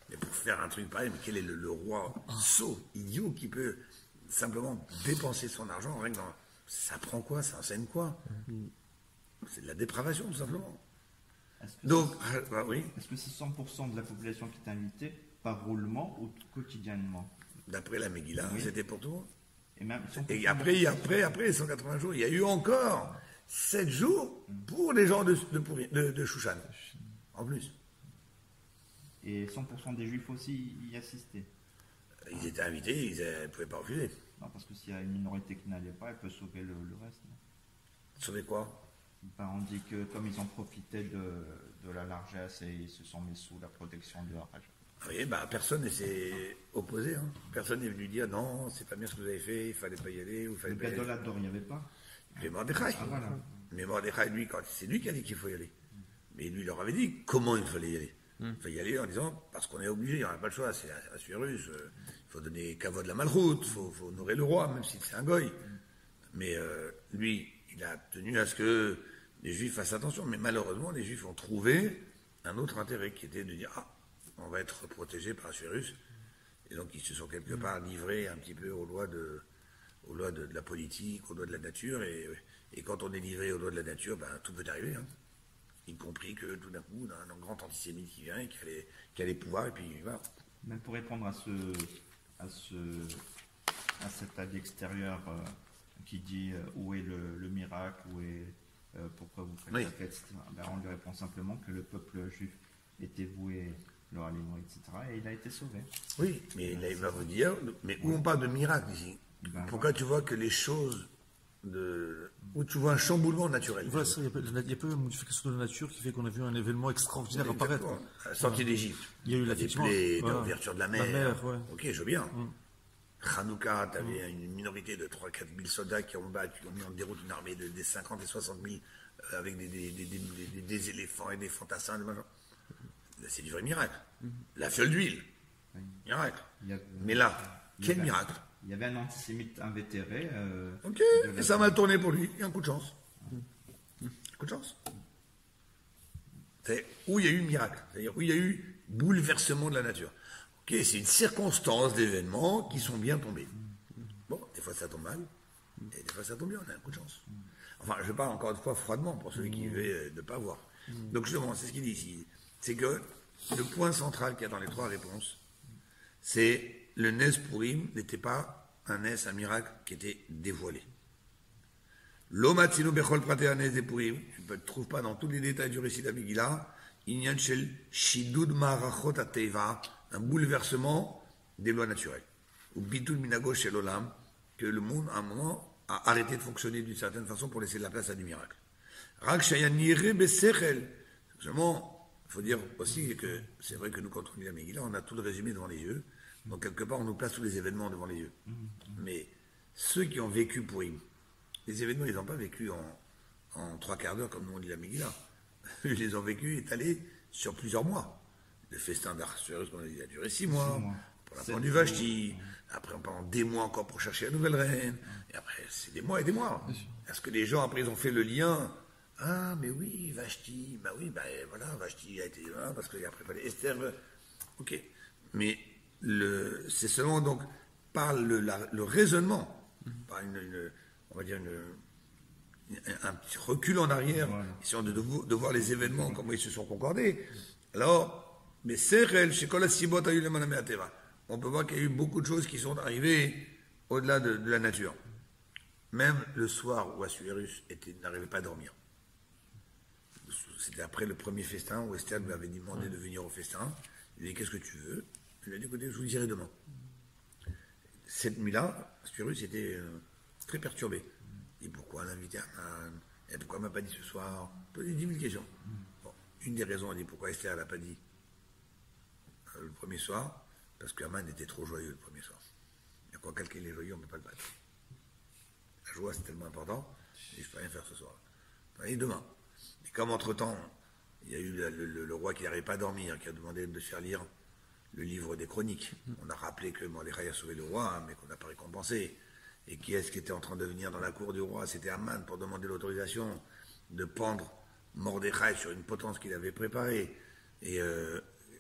S1: Mais pour faire un truc pareil, mais quel est le roi sot, idiot, qui peut simplement dépenser son argent rien que dans... Ça prend quoi? Ça enseigne quoi? C'est de la dépravation, tout simplement. Donc, oui.
S3: Est-ce que c'est 100% de la population qui est invitée par roulement ou quotidiennement?
S1: D'après la Megillah, oui. C'était pour tout.
S3: Et
S1: après, les 180 jours, il y a eu encore 7 jours pour les gens de Shushan. En plus.
S3: Et 100% des juifs aussi y assistaient?
S1: Ils étaient invités, ils ne pouvaient pas refuser.
S3: Non, parce que s'il y a une minorité qui n'allait pas, elle peut sauver le reste.
S1: Sauver quoi?
S3: On dit que comme ils ont profité de la largesse et ils se sont mis sous la protection de Haraj.
S1: Oui, personne ne s'est opposé. Hein. Personne n'est venu dire non, c'est pas bien ce que vous avez fait, il fallait pas y aller.
S3: Le Gadolador, il n'y avait pas.
S1: Mais Mordechai.
S3: Voilà.
S1: Mais Mordechai, lui, c'est lui qui a dit qu'il faut y aller. Mais lui, il leur avait dit comment il fallait y aller. Il faut y aller en disant parce qu'on est obligé, il n'y en a pas le choix, c'est Assuérus, il faut donner kavod la malroute, il faut honorer le roi, même si c'est un goy. Mais lui, il a tenu à ce que les Juifs fassent attention. Mais malheureusement, les Juifs ont trouvé un autre intérêt qui était de dire on va être protégé par Assuérus. Et donc, ils se sont quelque part livrés un petit peu aux lois de la politique, aux lois de la nature. Et quand on est livré aux lois de la nature, tout peut arriver. Hein. Y compris que tout d'un coup, on a un grand antisémite qui vient et qui a les pouvoirs. Et puis voilà.
S3: Même pour répondre à cet avis extérieur qui dit où est le miracle, où est pourquoi vous faites la fête, on lui répond simplement que le peuple juif était voué leur aliment, etc. Et il a été sauvé.
S1: Oui, mais là, il va vous dire, mais où on parle de miracle ici? Pourquoi tu vois que les choses où tu vois un chamboulement naturel?
S4: Voilà, il y a peu une modification de la nature qui fait qu'on a vu un événement extraordinaire apparaître.
S1: La sortie d'Égypte.
S4: Il y a eu
S1: des plaies, l'ouverture de la mer. Ok, je veux bien. Hanouka, tu avais une minorité de 3-4 000 soldats qui ont mis en déroute une armée des 50 et 60 000 avec des éléphants et des fantassins. C'est du vrai miracle. La fiole d'huile, miracle. Mais là, quel miracle?
S3: Il y avait un antisémite invétéré.
S1: Ok, et ça m'a tourné pour lui. Il y a un coup de chance. Coup de chance. C'est où il y a eu miracle, c'est-à-dire où il y a eu bouleversement de la nature. Ok, c'est une circonstance d'événements qui sont bien tombés. Bon, des fois ça tombe mal, et des fois ça tombe bien, on a un coup de chance. Enfin, je parle encore une fois froidement pour celui qui veut ne pas voir. Donc justement, c'est ce qu'il dit ici. C'est que le point central qu'il y a dans les trois réponses, c'est le Nes Purim n'était pas un Nes, un miracle qui était dévoilé. L'Omatzinu Bechol Pratea Nes de Purim, tu ne trouves pas dans tous les détails du récit d'Amigila, Inyan Shel Shidud Marachot Ateiva, un bouleversement des lois naturelles. Ou Bitul Minago Shel Olam, que le monde, à un moment, a arrêté de fonctionner d'une certaine façon pour laisser de la place à du miracle. Rak Shayan Nire Besechel. Seulement, il faut dire aussi que c'est vrai que nous, quand on lit la Megillah, on a tout le résumé devant les yeux. Donc, quelque part, on nous place tous les événements devant les yeux. Mais ceux qui ont vécu Purim, les événements, ils n'ont pas vécu en 3/4 d'heure comme nous on lit la Megillah. Ils les ont vécus étalés sur plusieurs mois. Le festin d'Arthur, qu'on a dit, il a duré 6 mois. Pour la prendre du Vashti. Après, on pendant des mois encore pour chercher la nouvelle reine. Et après, c'est des mois et des mois. Est-ce que les gens, après, ils ont fait le lien? Ah, mais oui, Vashti, bah oui, bah voilà, Vashti a été là, parce qu'il a préparé Esther. Ok. Mais c'est seulement donc par le raisonnement, par on va dire un petit recul en arrière, essayant de voir les événements, comment ils se sont concordés. Alors, mais Sechel, chez Kol HaSibot Hayu Lemaname HaTeva, on peut voir qu'il y a eu beaucoup de choses qui sont arrivées au-delà de la nature. Même le soir où Assuérus n'arrivait pas à dormir. C'était après le premier festin où Esther lui avait demandé de venir au festin. Il lui a dit, qu'est-ce que tu veux? Il lui a dit, écoutez, je vous dirai demain. Cette nuit-là, Assuérus était très perturbé. Il dit, pourquoi l'inviter Aman? Et pourquoi elle ne m'a pas dit ce soir? Posez 10 000 questions. Bon, une des raisons, elle dit, pourquoi Esther n'a pas dit le premier soir? Parce qu'Aman était trop joyeux le premier soir. Et quand quelqu'un est joyeux, on ne peut pas le battre. La joie, c'est tellement important. Et je ne peux rien faire ce soir. Et demain. Et comme entre-temps, il y a eu le roi qui n'arrivait pas à dormir, qui a demandé de se faire lire le livre des chroniques. On a rappelé que Mordechai a sauvé le roi, hein, mais qu'on n'a pas récompensé. Et qui est-ce qui était en train de venir dans la cour du roi? C'était Aman pour demander l'autorisation de pendre Mordechai sur une potence qu'il avait préparée. Et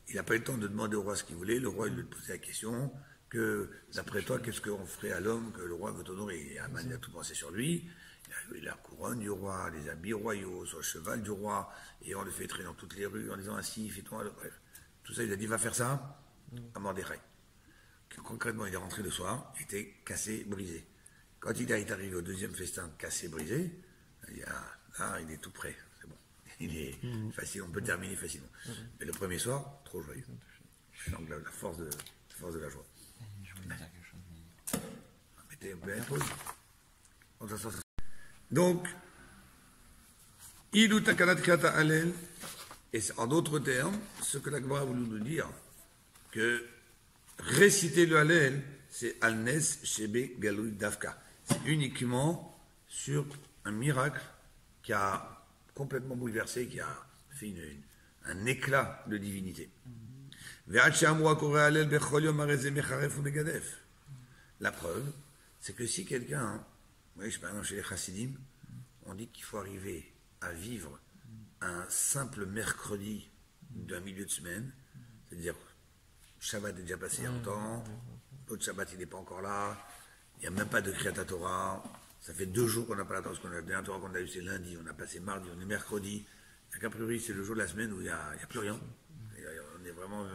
S1: il n'a pas eu le temps de demander au roi ce qu'il voulait. Le roi lui posait la question que, d'après toi, qu'est-ce qu'on ferait à l'homme que le roi veut honorer? Et Aman, il a tout pensé sur lui. Il a eu la couronne du roi, les habits royaux, sur le cheval du roi, et on le fait traîner dans toutes les rues en disant ainsi, fais-toi. Bref, tout ça, il a dit, va faire ça à Mordechai. Concrètement, il est rentré le soir, il était cassé, brisé. Quand il est arrivé au deuxième festin cassé, brisé, il dit, ah, là, il est tout prêt, c'est bon. Il est facile, on peut terminer facilement. Mais le premier soir, trop joyeux. Donc la force de la joie.
S3: Je voulais dire quelque chose.
S1: Mettez un peu à pause. Donc, Ilu Takanat Kriata Hallel, et en d'autres termes, ce que la Gemara a voulu nous dire, que réciter le Hallel, c'est Al-Nes Shebe Galui Davka. C'est uniquement sur un miracle qui a complètement bouleversé, qui a fait un éclat de divinité. La preuve, c'est que si quelqu'un, vous voyez, par exemple chez les chassidim, on dit qu'il faut arriver à vivre un simple mercredi d'un milieu de semaine, c'est-à-dire Shabbat est déjà passé il y a longtemps, l'autre Shabbat il n'est pas encore là, il n'y a même pas de Kriyat Torah, ça fait 2 jours qu'on n'a pas la Torah, parce qu'on a la dernière Torah qu'on a eu c'est lundi, on a passé mardi, on est mercredi, donc a priori c'est le jour de la semaine où il n'y a plus rien, on est vraiment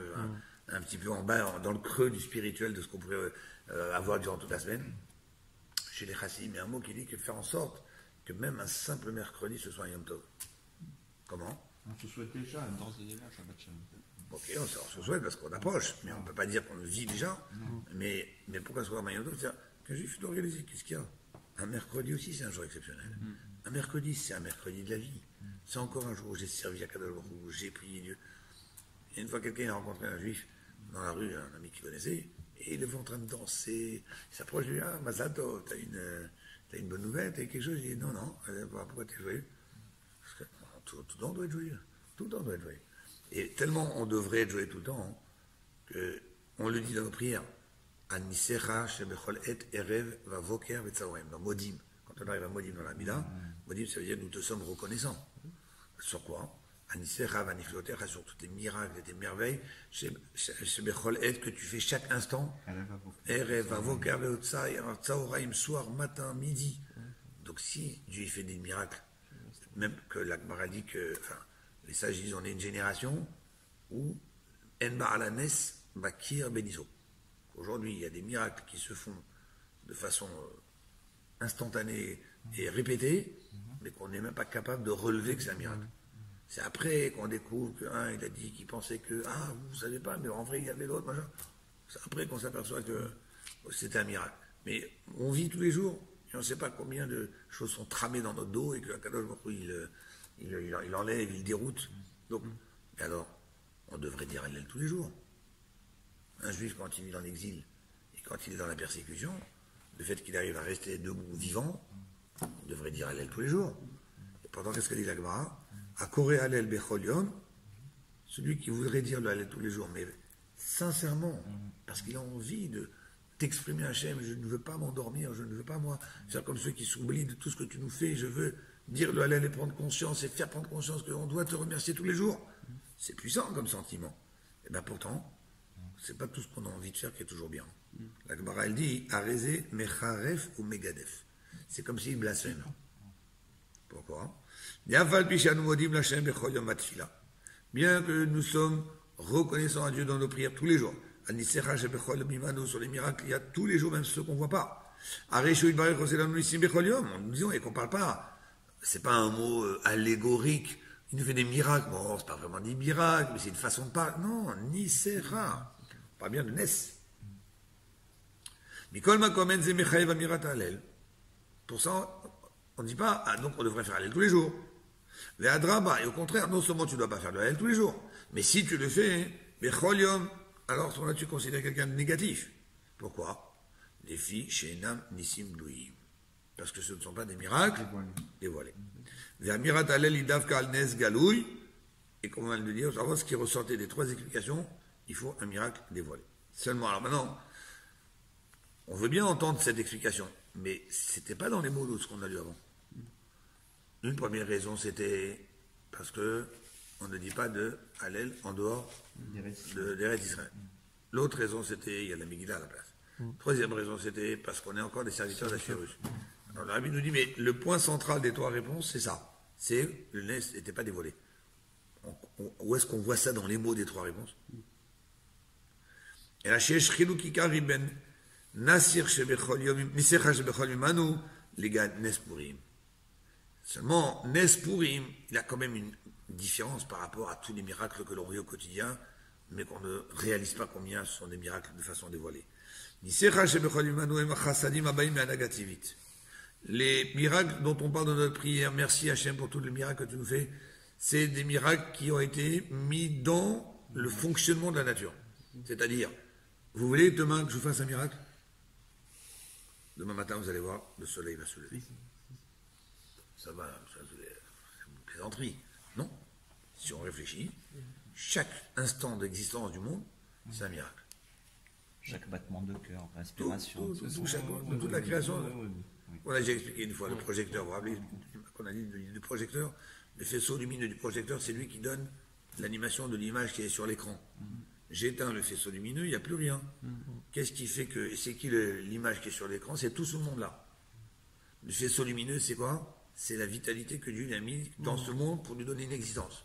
S1: un petit peu en bas, dans le creux du spirituel de ce qu'on pourrait avoir durant toute la semaine. Chez les chassidim, il y a un mot qui dit que faire en sorte que même un simple mercredi ce soit un Yom Tov. Comment?
S3: On se souhaite déjà, d'ores et déjà, Shabbat Shalom.
S1: Ok, on se souhaite parce qu'on approche, mais on ne peut pas dire qu'on le vit déjà. Mais pourquoi ce soir un Yom Tov? C'est-à-dire qu'un juif doit réaliser qu'est-ce qu'il y a. Un mercredi aussi, c'est un jour exceptionnel. Un mercredi, c'est un mercredi de la vie. C'est encore un jour où j'ai servi à Kadosh Baruch Hu, où j'ai prié Dieu. Et une fois, quelqu'un a rencontré un juif dans la rue, un ami qu'il connaissait, et il est en train de danser. Il s'approche de lui, ah, Mazato, t'as une bonne nouvelle, t'as quelque chose? Il dit, non, pourquoi t'es joyeux? Parce que tout le temps doit être joyeux. Tout le temps doit être joyeux. Et tellement on devrait être joyeux tout le temps, qu'on le dit dans nos prières. Anisecha shebechol et erev vavoker vetzaorem. Dans Modim. Quand on arrive à Modim dans la Mida, Modim, ça veut dire nous te sommes reconnaissants. Sur quoi? Anisecha vaniflotecha, sur tous tes miracles et tes merveilles, shebechol et que tu fais chaque instant. Erev vavoker vetzaorem, soir, matin, midi. Donc si Dieu fait des miracles, même que l'Akbar dit que, enfin, les sages disent on est une génération où En Ba'alanes Bakir Beniso. Aujourd'hui, il y a des miracles qui se font de façon instantanée et répétée, mais qu'on n'est même pas capable de relever que c'est un miracle. C'est après qu'on découvre qu'un, il a dit qu'il pensait que, vous savez pas, mais en vrai, il y avait l'autre, machin. C'est après qu'on s'aperçoit que c'était un miracle. Mais on vit tous les jours, et on ne sait pas combien de choses sont tramées dans notre dos, et que Kadosh Baruch Hu, il enlève, il déroute. Donc, alors, on devrait dire Hallel tous les jours. Un juif, quand il est en exil, et quand il est dans la persécution, le fait qu'il arrive à rester debout, vivant, on devrait dire Hallel tous les jours. Et pourtant, qu'est-ce que dit la Gemara? Akoré Hallel Bechol Yom, celui qui voudrait dire le Hallel tous les jours, mais sincèrement, parce qu'il a envie de t'exprimer Hachem, je ne veux pas m'endormir, je ne veux pas moi faire comme ceux qui s'oublient de tout ce que tu nous fais, je veux dire le Hallel et prendre conscience et faire prendre conscience qu'on doit te remercier tous les jours. C'est puissant comme sentiment. Et bien pourtant, c'est pas tout ce qu'on a envie de faire qui est toujours bien. La Gemara, elle dit, Arezé, Mecharef ou Megadef. C'est comme s'il blasphème. Pourquoi? Bien que nous sommes reconnaissants à Dieu dans nos prières tous les jours, sur les miracles, il y a tous les jours, même ceux qu'on ne voit pas. On nous dit, et qu'on ne parle pas, c'est pas un mot allégorique, il nous fait des miracles, bon, c'est pas vraiment des miracles, mais c'est une façon de parler. Non, Nisera, on parle bien de Nes. Pour ça, on ne dit pas, donc on devrait faire Hallel tous les jours. Et au contraire, non seulement tu ne dois pas faire le Hallel tous les jours, mais si tu le fais, alors à ce moment-là, tu considères quelqu'un de négatif. Pourquoi? Les filles, Shenam, Nissim, Louim. Parce que ce ne sont pas des miracles dévoilés. Et comme on vient de le dire, ce qui ressortait des trois explications, il faut un miracle dévoilé. Seulement, alors maintenant, on veut bien entendre cette explication, mais c'était pas dans les mots de ce qu'on a lu avant. Une première raison, c'était parce que on ne dit pas de Hallel en dehors d'Eretz Israël. L'autre raison, c'était, il y a la Megillah à la place. Troisième raison, c'était parce qu'on est encore des serviteurs d'Achérus. Alors le Rabbi nous dit, mais le point central des trois réponses, c'est ça. C'est, le Nes n'était pas dévoilé. Où est-ce qu'on voit ça dans les mots des trois réponses? Et la Sheesh Chiluk Ikar Iben Nasir Shebechol Yomim, Nisecha Shebechol Yomanu, les gars, Nes Purim. Seulement, Nes Purim, il a quand même une différence par rapport à tous les miracles que l'on vit au quotidien, mais qu'on ne réalise pas combien ce sont des miracles de façon dévoilée. Nisecha Shebechol Yomanu Ema Chasadim Abayim Anagativit. Les miracles dont on parle dans notre prière, merci Hachem pour tous les miracles que tu nous fais, c'est des miracles qui ont été mis dans le fonctionnement de la nature. C'est-à-dire, vous voulez demain que je vous fasse un miracle? Demain matin, vous allez voir, le soleil va se lever. Ça va, c'est une plaisanterie. Non. Si on réfléchit, chaque instant d'existence du monde, c'est un miracle.
S3: Chaque battement de cœur, respiration.
S1: Toute la création. On a déjà expliqué une fois le projecteur. Vous vous rappelez qu'on a dit du projecteur? Le faisceau lumineux du projecteur, c'est lui qui donne l'animation de l'image qui est sur l'écran. J'éteins le faisceau lumineux, il n'y a plus rien. Qu'est-ce qui fait que... C'est qui l'image qui est sur l'écran? C'est tout ce monde-là. Le faisceau lumineux, c'est quoi? C'est la vitalité que Dieu a mis dans ce monde pour lui donner une existence.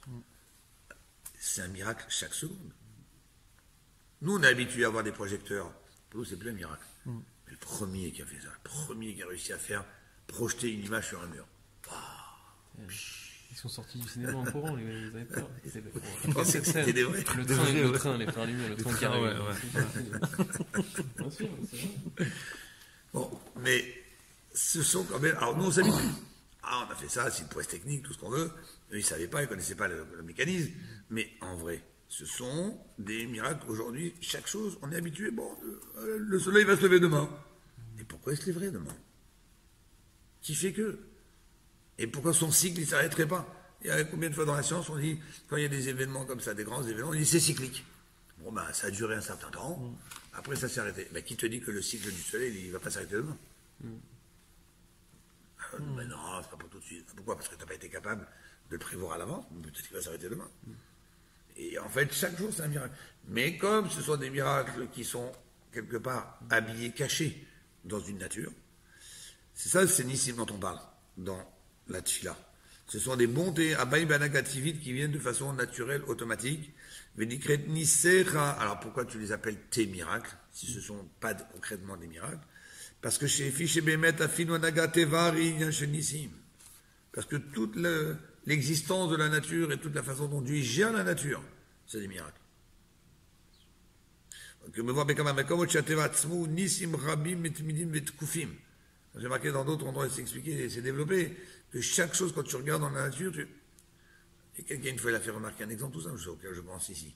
S1: C'est un miracle chaque seconde. Nous, on est habitués à avoir des projecteurs. Pour nous, c'est plus un miracle. Mais le premier qui a fait ça, le premier qui a réussi à faire projeter une image sur un mur.
S2: Ils sont sortis du cinéma en courant, ils avaient peur.
S1: Ils pensaient que c'était des vrais.
S2: Le train, les frères lumière, le train qui arrive. Bien sûr, c'est vrai.
S1: Bon, mais ce sont quand même... Alors nous, on s'habitue. On a fait ça, c'est une prouesse technique, tout ce qu'on veut. Eux, ils ne savaient pas, ils ne connaissaient pas le mécanisme. Mais en vrai, ce sont des miracles. Aujourd'hui, chaque chose, on est habitué. Bon, le soleil va se lever demain. Et pourquoi il se lèverait demain? Qui fait que? Et pourquoi son cycle ne s'arrêterait pas? Il y a combien de fois dans la science, on dit, quand il y a des événements comme ça, des grands événements, on dit c'est cyclique. Bon, ben, ça a duré un certain temps, après ça s'est arrêté. Ben, qui te dit que le cycle du soleil, il ne va pas s'arrêter demain? Ben non, c'est pas pour tout de suite. Pourquoi? Parce que tu n'as pas été capable de le prévoir à l'avance, peut-être qu'il va s'arrêter demain. Et en fait, chaque jour, c'est un miracle. Mais comme ce sont des miracles qui sont, quelque part, habillés, cachés dans une nature, c'est ça le Nissim dont on parle, dans la Tfila. Ce sont des bontés, Abaï Banagativit, qui viennent de façon naturelle, automatique. Vénikret Nisecha. Alors pourquoi tu les appelles tes miracles, si ce ne sont pas concrètement des miracles? Parce que chez Fiché Bemet, Afin Wanagatevari, Nissim. Parce que toute l'existence de la nature et toute la façon dont Dieu gère la nature, c'est des miracles. Que me voit Nissim Rabim Etmidim Vetkufim. J'ai marqué dans d'autres endroits, c'est expliqué, c'est développé, que chaque chose, quand tu regardes dans la nature, et quelqu'un une fois il a fait remarquer un exemple tout simple, auquel je pense ici.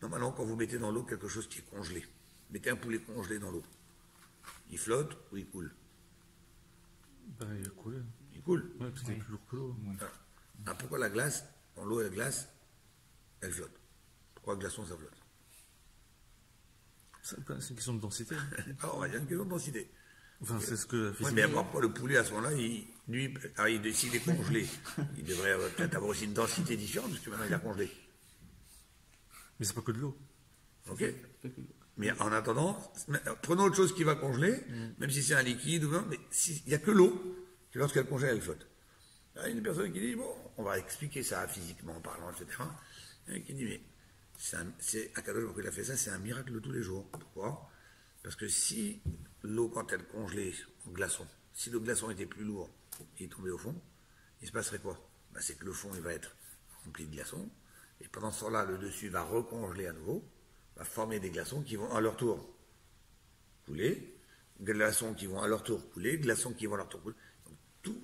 S1: Normalement, quand vous mettez dans l'eau quelque chose qui est congelé, mettez un poulet congelé dans l'eau, il flotte ou il coule?
S4: Ben, il a coulé.
S1: Il coule.
S4: Ouais, parce qu'il est plus lourd que l'eau.
S1: Ah, pourquoi la glace, dans l'eau et la glace, elle flotte? Pourquoi le glaçon, ça flotte?
S4: C'est une question de densité.
S1: Alors, il y a une question de densité.
S4: Enfin, c'est ce que la
S1: Oui,
S4: physique.
S1: mais pourquoi le poulet, à ce moment-là, s'il est congelé, il devrait peut-être avoir aussi une densité différente, parce que maintenant il a congelé.
S4: Mais c'est pas que de l'eau.
S1: Ok? Mais en attendant, prenons autre chose qui va congeler, même si c'est un liquide, mais il n'y a que l'eau, qui lorsqu'elle congèle, elle flotte. Il y a une personne qui dit, bon, on va expliquer ça physiquement parlant, etc. Et qui dit, mais Akadosh Baruch Hu, il a fait ça, c'est un miracle de tous les jours. Pourquoi? Parce que si l'eau, quand elle congelait en glaçon, si le glaçon était plus lourd et il tombait au fond, il se passerait quoi? Ben, c'est que le fond, il va être rempli de glaçons, et pendant ce temps-là, le dessus va recongeler à nouveau, va former des glaçons qui vont à leur tour couler, glaçons qui vont à leur tour couler, glaçons qui vont à leur tour couler. Donc,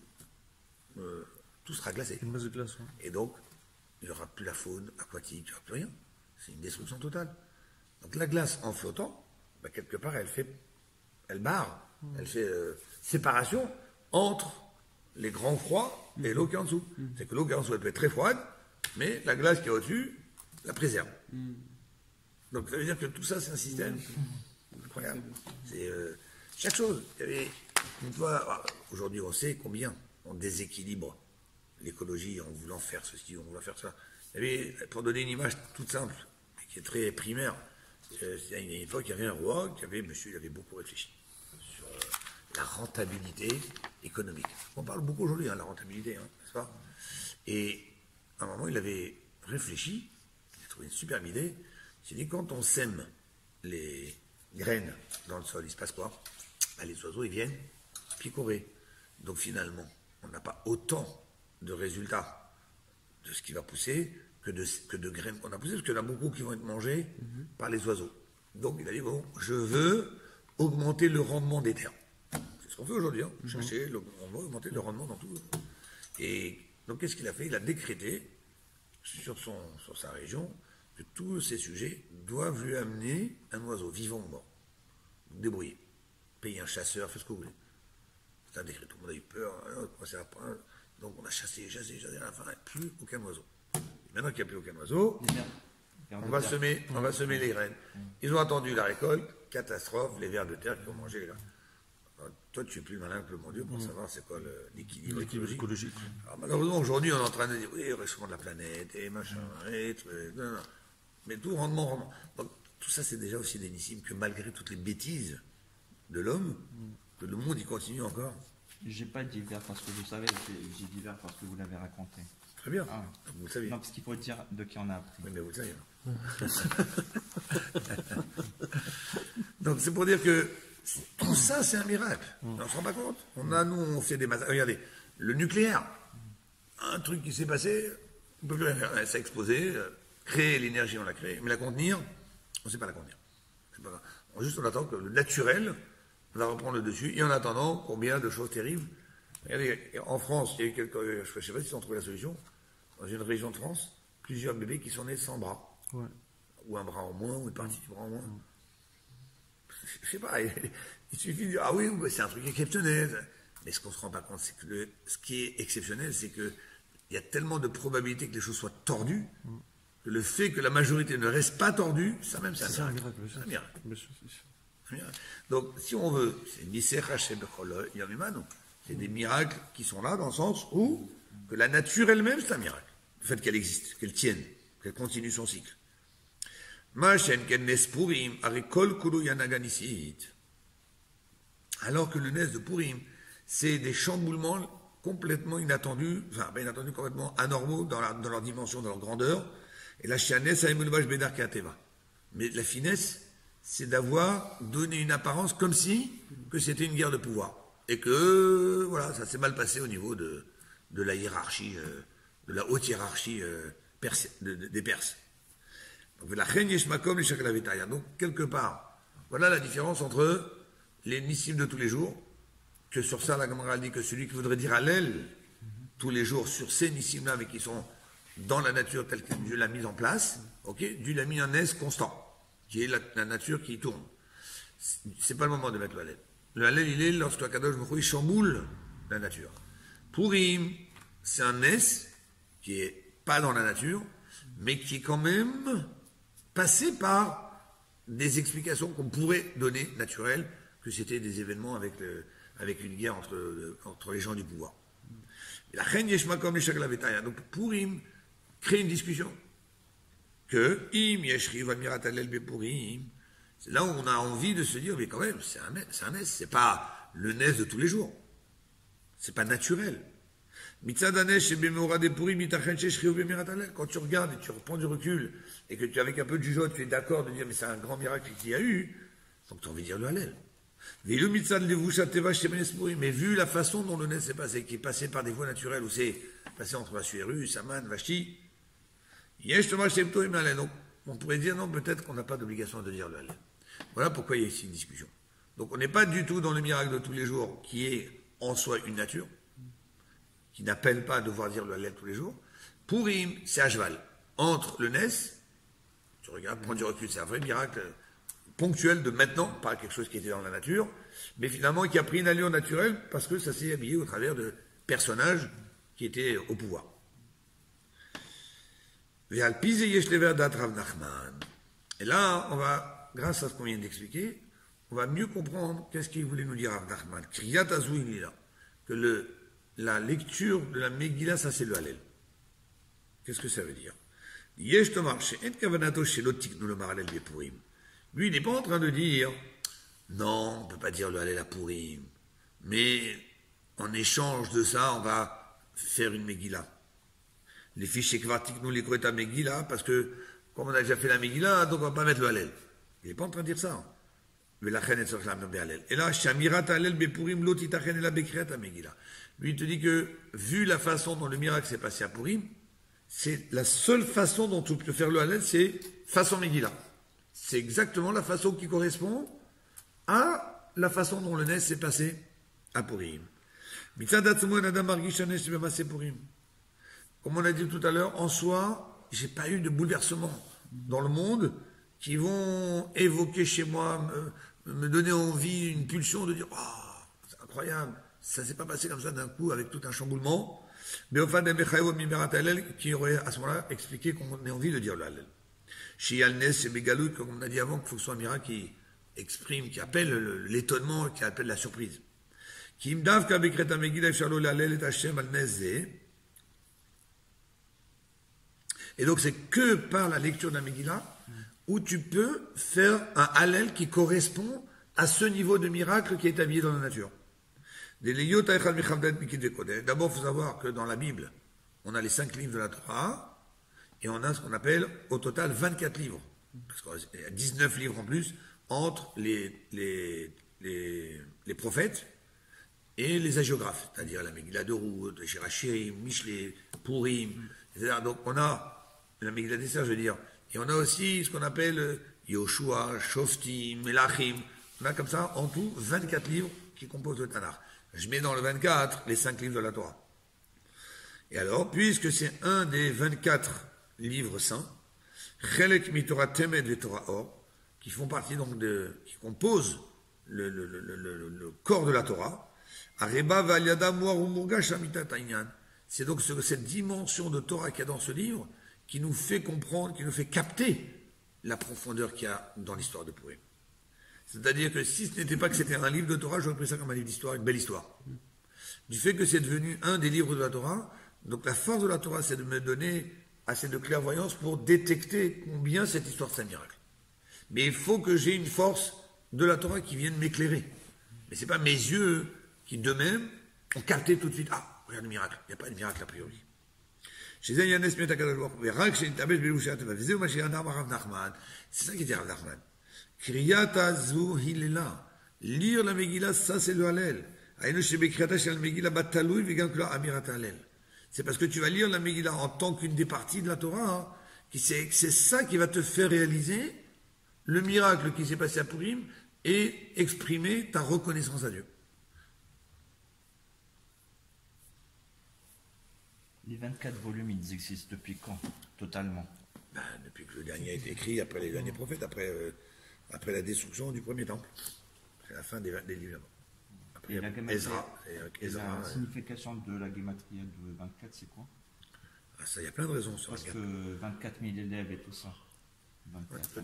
S1: tout sera glacé.
S4: Une masse de glace. Ouais.
S1: Et donc, il n'y aura plus la faune aquatique, il n'y aura plus rien. C'est une destruction totale. Donc la glace, en flottant, ben, quelque part, elle barre, elle fait séparation entre les grands froids et l'eau qui est en dessous. C'est que l'eau qui est en dessous, elle peut être très froide, mais la glace qui est au-dessus la préserve. Donc ça veut dire que tout ça, c'est un système incroyable. C'est chaque chose. Une fois, aujourd'hui, on sait combien on déséquilibre l'écologie en voulant faire ceci, en voulant faire cela. Pour donner une image toute simple, mais qui est très primaire, il y a une époque, il y avait un roi monsieur, il avait beaucoup réfléchi sur la rentabilité économique. On parle beaucoup aujourd'hui de la rentabilité, n'est-ce pas? Et à un moment, il avait réfléchi, il a trouvé une superbe idée. Il s'est dit, quand on sème les graines dans le sol, il se passe quoi? Ben, les oiseaux, ils viennent picorer. Donc finalement, on n'a pas autant de résultats de ce qui va pousser que de graines qu'on a poussées, parce qu'il y en a beaucoup qui vont être mangées par les oiseaux. Donc il a dit, bon, je veux augmenter le rendement des terres. C'est ce qu'on fait aujourd'hui, on va augmenter le rendement dans tout. Et donc qu'est-ce qu'il a fait? Il a décrété sur sa région que tous ces sujets doivent lui amener un oiseau, vivant ou mort. Donc débrouillez. Payez un chasseur, faites ce que vous voulez. C'est un décret, tout le monde a eu peur, donc on a chassé, à la fin, plus aucun oiseau. Et maintenant qu'il n'y a plus aucun oiseau, on va semer les graines. Ils ont attendu la récolte, catastrophe, les vers de terre qui ont mangé les graines. Alors, toi, tu es plus malin que le bon Dieu pour savoir c'est quoi l'équilibre écologique. Alors, malheureusement, aujourd'hui, on est en train de dire, oui, le réchauffement de la planète, et machin, et non. Mais tout rendement. Donc, tout ça, c'est déjà aussi des nissim que malgré toutes les bêtises de l'homme, que le monde, il continue encore.
S3: J'ai pas dit divers parce que vous savez, j'ai divers parce que vous l'avez raconté.
S1: Très bien.
S3: Ah.
S1: Vous le saviez.
S3: Non, parce qu'il faut dire de qui on a appris.
S1: Oui, mais vous le savez. Donc c'est pour dire que tout ça, c'est un miracle. On ne se rend pas compte. On fait des massacres. Regardez, le nucléaire, un truc qui s'est passé, on ne peut plus rien faire. Ça a explosé, créer l'énergie, on l'a créée, mais la contenir, on ne sait pas la contenir. Juste on attend que le naturel va reprendre le dessus, et en attendant, combien de choses terribles. Regardez, en France, il y a eu quelques, je ne sais pas s'ils ont trouvé la solution, dans une région de France, plusieurs bébés qui sont nés sans bras. Ouais. Ou un bras en moins, ou une partie du bras en moins. Je ne sais pas, il suffit de dire, ah oui, c'est un truc exceptionnel. Mais ce qu'on ne se rend pas compte, c'est que ce qui est exceptionnel, c'est qu'il y a tellement de probabilités que les choses soient tordues, que le fait que la majorité ne reste pas tordue, ça même, c'est un miracle. C'est un miracle. Donc, si on veut, c'est des miracles qui sont là dans le sens où que la nature elle-même, c'est un miracle. Le fait qu'elle existe, qu'elle tienne, qu'elle continue son cycle. Alors que le Nes de Purim, c'est des chamboulements complètement inattendus, enfin pas inattendus, complètement anormaux dans leur dimension, dans leur grandeur. Et la chianesse a émouvache bédar keateva. Mais la finesse, c'est d'avoir donné une apparence comme si que c'était une guerre de pouvoir. Et que, voilà, ça s'est mal passé au niveau de la hiérarchie, de la haute hiérarchie des Perses. Donc, la reine Yeshmakom et Shaklavitaya. Donc, quelque part, voilà la différence entre les nissim de tous les jours, que sur ça, la Gemara dit que celui qui voudrait dire Hallel tous les jours sur ces nissim-là, mais qui sont dans la nature telle que Dieu l'a mise en place, ok, Dieu l'a mis un S constant, qui est la nature qui tourne. C'est pas le moment de mettre le Hallel. Le Hallel, il est lorsque Akadosh Baruch Hu chamboule la nature. Purim, c'est un S qui est pas dans la nature, mais qui est quand même passé par des explications qu'on pourrait donner naturelles, que c'était des événements avec une guerre entre les gens du pouvoir. La reine Yeshmakom Shaklavitaya. Donc Purim crée une discussion. Que Im Yeshri va Miratalel Bepurim. C'est là où on a envie de se dire, mais quand même, c'est un Nes, c'est pas le Nes de tous les jours. C'est pas naturel. Quand tu regardes et tu reprends du recul, et que tu, avec un peu de jugeote, tu es d'accord de dire, mais c'est un grand miracle qu'il y a eu, donc tu as envie de dire le Hallel. Mais vu la façon dont le Nes s'est passé, qui est passé par des voies naturelles, où c'est passé entre Asuérus, Saman, Vashti, donc on pourrait dire, non, peut-être qu'on n'a pas d'obligation de dire le Hallel. Voilà pourquoi il y a ici une discussion. Donc on n'est pas du tout dans le miracle de tous les jours, qui est en soi une nature, qui n'appelle pas à devoir dire le Hallel tous les jours. Purim, c'est à cheval. Entre le Nes, tu regardes, prends du recul, c'est un vrai miracle ponctuel de maintenant, pas quelque chose qui était dans la nature, mais finalement qui a pris une allure naturelle parce que ça s'est habillé au travers de personnages qui étaient au pouvoir. Et là, on va, grâce à ce qu'on vient d'expliquer, on va mieux comprendre qu'est-ce qu'il voulait nous dire Rav Nachman. Kriyat Azouin Lila. Que la lecture de la Megillah, ça c'est le Hallel. Qu'est-ce que ça veut dire? Lui, il n'est pas en train de dire, non, on ne peut pas dire le Hallel à Purim, mais en échange de ça, on va faire une Megillah. Les fichiers kvartik nous les à Megillah, parce que, comme on a déjà fait la Megillah, donc on ne va pas mettre le Hallel. Il n'est pas en train de dire ça. Et là, Shamirat Hallel Bepurim Lot Itachen Ela Bekriat Megillah. Lui, il te dit que, vu la façon dont le miracle s'est passé à Purim, c'est la seule façon dont tu peux faire le Hallel, c'est façon Megillah. C'est exactement la façon qui correspond à la façon dont le Nes s'est passé à Purim. Comme on a dit tout à l'heure, en soi, j'ai pas eu de bouleversement dans le monde qui vont évoquer chez moi, me donner envie, une pulsion de dire, oh, c'est incroyable, ça s'est pas passé comme ça d'un coup avec tout un chamboulement. Mais au fait, qui aurait à ce moment-là expliqué qu'on ait envie de dire le Hallel. Chez Al-Nes et Bégalou, comme on a dit avant, qu'il faut que ce soit un miracle qui exprime, qui appelle l'étonnement, qui appelle la surprise. Qui m'davent qu'avec Reta Megillah, Shalom l'Hallel et Hashem Al-Nes. Et donc c'est que par la lecture de la Megillah où tu peux faire un Hallel qui correspond à ce niveau de miracle qui est habillé dans la nature. D'abord, il faut savoir que dans la Bible, on a les 5 livres de la Torah, et on a ce qu'on appelle, au total, 24 livres. Parce qu'il y a 19 livres en plus, entre les prophètes et les hagiographes, c'est-à-dire la Megillah de Ruth, les Shirachirim, Mishlei, Purim, etc. Donc on a la Megillah d'Esther, je veux dire, et on a aussi ce qu'on appelle Yoshua, Shoftim, Melachim. On a comme ça, en tout, 24 livres qui composent le Tanakh. Je mets dans le 24 les 5 livres de la Torah. Et alors, puisque c'est un des 24 livres saints, Chelek Mitorah Temed et Torah Or, qui font partie donc qui composent le corps de la Torah, Areba Valiada Moarumurga Shamitat Aïnyan. C'est donc cette dimension de Torah qu'il y a dans ce livre qui nous fait comprendre, qui nous fait capter la profondeur qu'il y a dans l'histoire de Purim. C'est-à-dire que si ce n'était pas que c'était un livre de Torah, j'aurais pris ça comme un livre d'histoire, une belle histoire. Du fait que c'est devenu un des livres de la Torah, donc la force de la Torah, c'est de me donner assez de clairvoyance pour détecter combien cette histoire c'est un miracle. Mais il faut que j'ai une force de la Torah qui vienne m'éclairer. Mais c'est pas mes yeux qui d'eux-mêmes ont capté tout de suite. Ah, regarde le miracle. Il n'y a pas de miracle a priori. C'est ça qui dit Rav Nachman. Kriyata zu hilela. Lire la Megillah, ça c'est le Hallel. C'est parce que tu vas lire la Megillah en tant qu'une des parties de la Torah, c'est ça qui va te faire réaliser le miracle qui s'est passé à Purim et exprimer ta reconnaissance à Dieu.
S3: Les 24 volumes, ils existent depuis quand, totalement?
S1: Depuis que le dernier a été écrit, après les derniers prophètes, après la destruction du premier temple. C'est la fin des livres. Après, Ezra.
S3: La signification de la gématria de 24, c'est quoi?
S1: Ça, il y a plein de raisons.
S3: Parce que 24 000 élèves et tout ça. 24,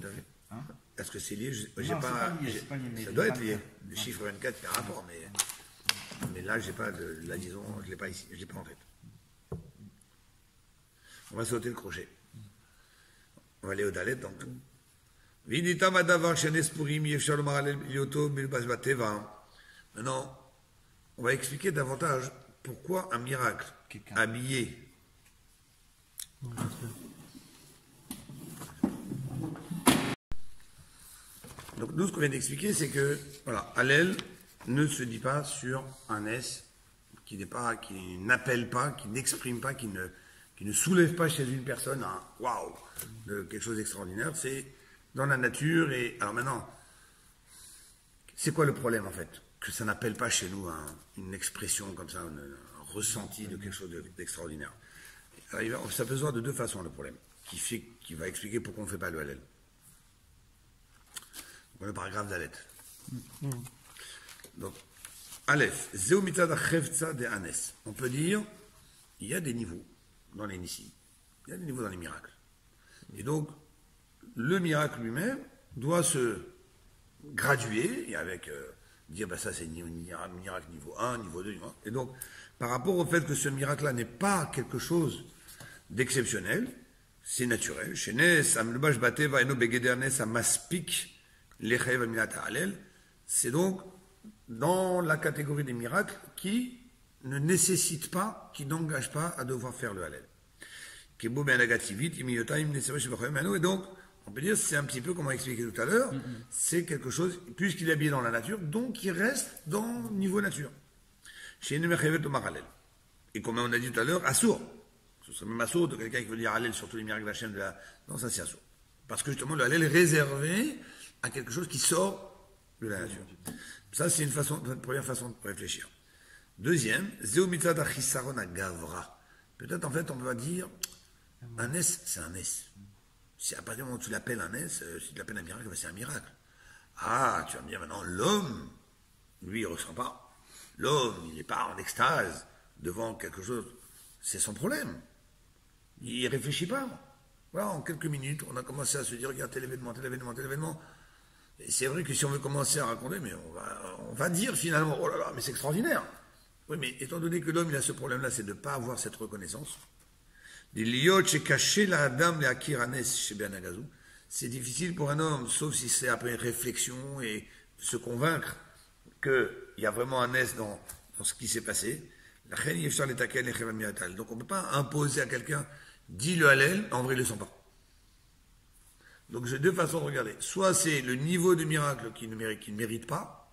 S1: hein? Est-ce que c'est lié?
S3: Non, pas lié.
S1: Ça doit être lié. Le chiffre 24, il y a un rapport, mais là, j'ai pas la liaison, je ne l'ai pas ici, je ne l'ai pas en tête. On va sauter le crochet. On va aller au Dalet, donc. Maintenant, on va expliquer davantage pourquoi un miracle habillé. Donc nous, ce qu'on vient d'expliquer, c'est que, voilà, Hallel ne se dit pas sur un S qui n'appelle pas, qui n'exprime pas, qui ne soulève pas chez une personne un waouh, quelque chose d'extraordinaire. C'est dans la nature. Et alors maintenant, c'est quoi le problème en fait? Que ça n'appelle pas chez nous une expression comme ça, un ressenti de quelque chose d'extraordinaire. Alors, ça peut se voir de deux façons le problème, qui va expliquer pourquoi on ne fait pas le Hallel. Le paragraphe d'Alet. Donc, Aleph, Zeu mitzad hachevtza de Anes. On peut dire, il y a des niveaux dans les nissim. Il y a des niveaux dans les miracles. Et donc, le miracle lui-même doit se graduer, et avec dire, ça c'est miracle niveau 1, niveau 2, niveau 1. Et donc, par rapport au fait que ce miracle-là n'est pas quelque chose d'exceptionnel, c'est naturel. Chez Nes, Amlubash Bateva Eno Begeder Nes Amaspik, Lechev Aminata Hallel, c'est donc dans la catégorie des miracles qui ne nécessitent pas, qui n'engagent pas à devoir faire le Hallel. Et donc, on peut dire, c'est un petit peu comme on a expliqué tout à l'heure, c'est quelque chose, puisqu'il est habillé dans la nature, donc il reste dans le niveau nature. Et comme on a dit tout à l'heure, assourd. Ce serait même assourd de quelqu'un qui veut dire Hallel sur tous les miracles d'Hachem de la. Non, ça c'est assourd. Parce que justement, le Hallel est réservé à quelque chose qui sort de la nature. Ça, c'est une première façon de réfléchir. Deuxième, Zeu mitzad achisaron agavra. Peut-être en fait, on va dire, un S, c'est un S. Si à partir du moment où tu l'appelles un S, si tu l'appelles un miracle, c'est un miracle. Ah, tu vas me dire maintenant, l'homme, lui, il ne ressent pas. L'homme, il n'est pas en extase devant quelque chose. C'est son problème. Il ne réfléchit pas. Voilà, en quelques minutes, on a commencé à se dire, regarde, tel événement, tel événement, tel événement. Et c'est vrai que si on veut commencer à raconter, mais on va dire finalement, oh là là, mais c'est extraordinaire. Oui, mais étant donné que l'homme, il a ce problème-là, c'est de ne pas avoir cette reconnaissance. C'est difficile pour un homme, sauf si c'est après une réflexion et se convaincre qu'il y a vraiment un S dans ce qui s'est passé. Donc on ne peut pas imposer à quelqu'un, dis le Hallel, en vrai il ne le sent pas. Donc j'ai deux façons de regarder. Soit c'est le niveau de miracle qu'il ne mérite pas,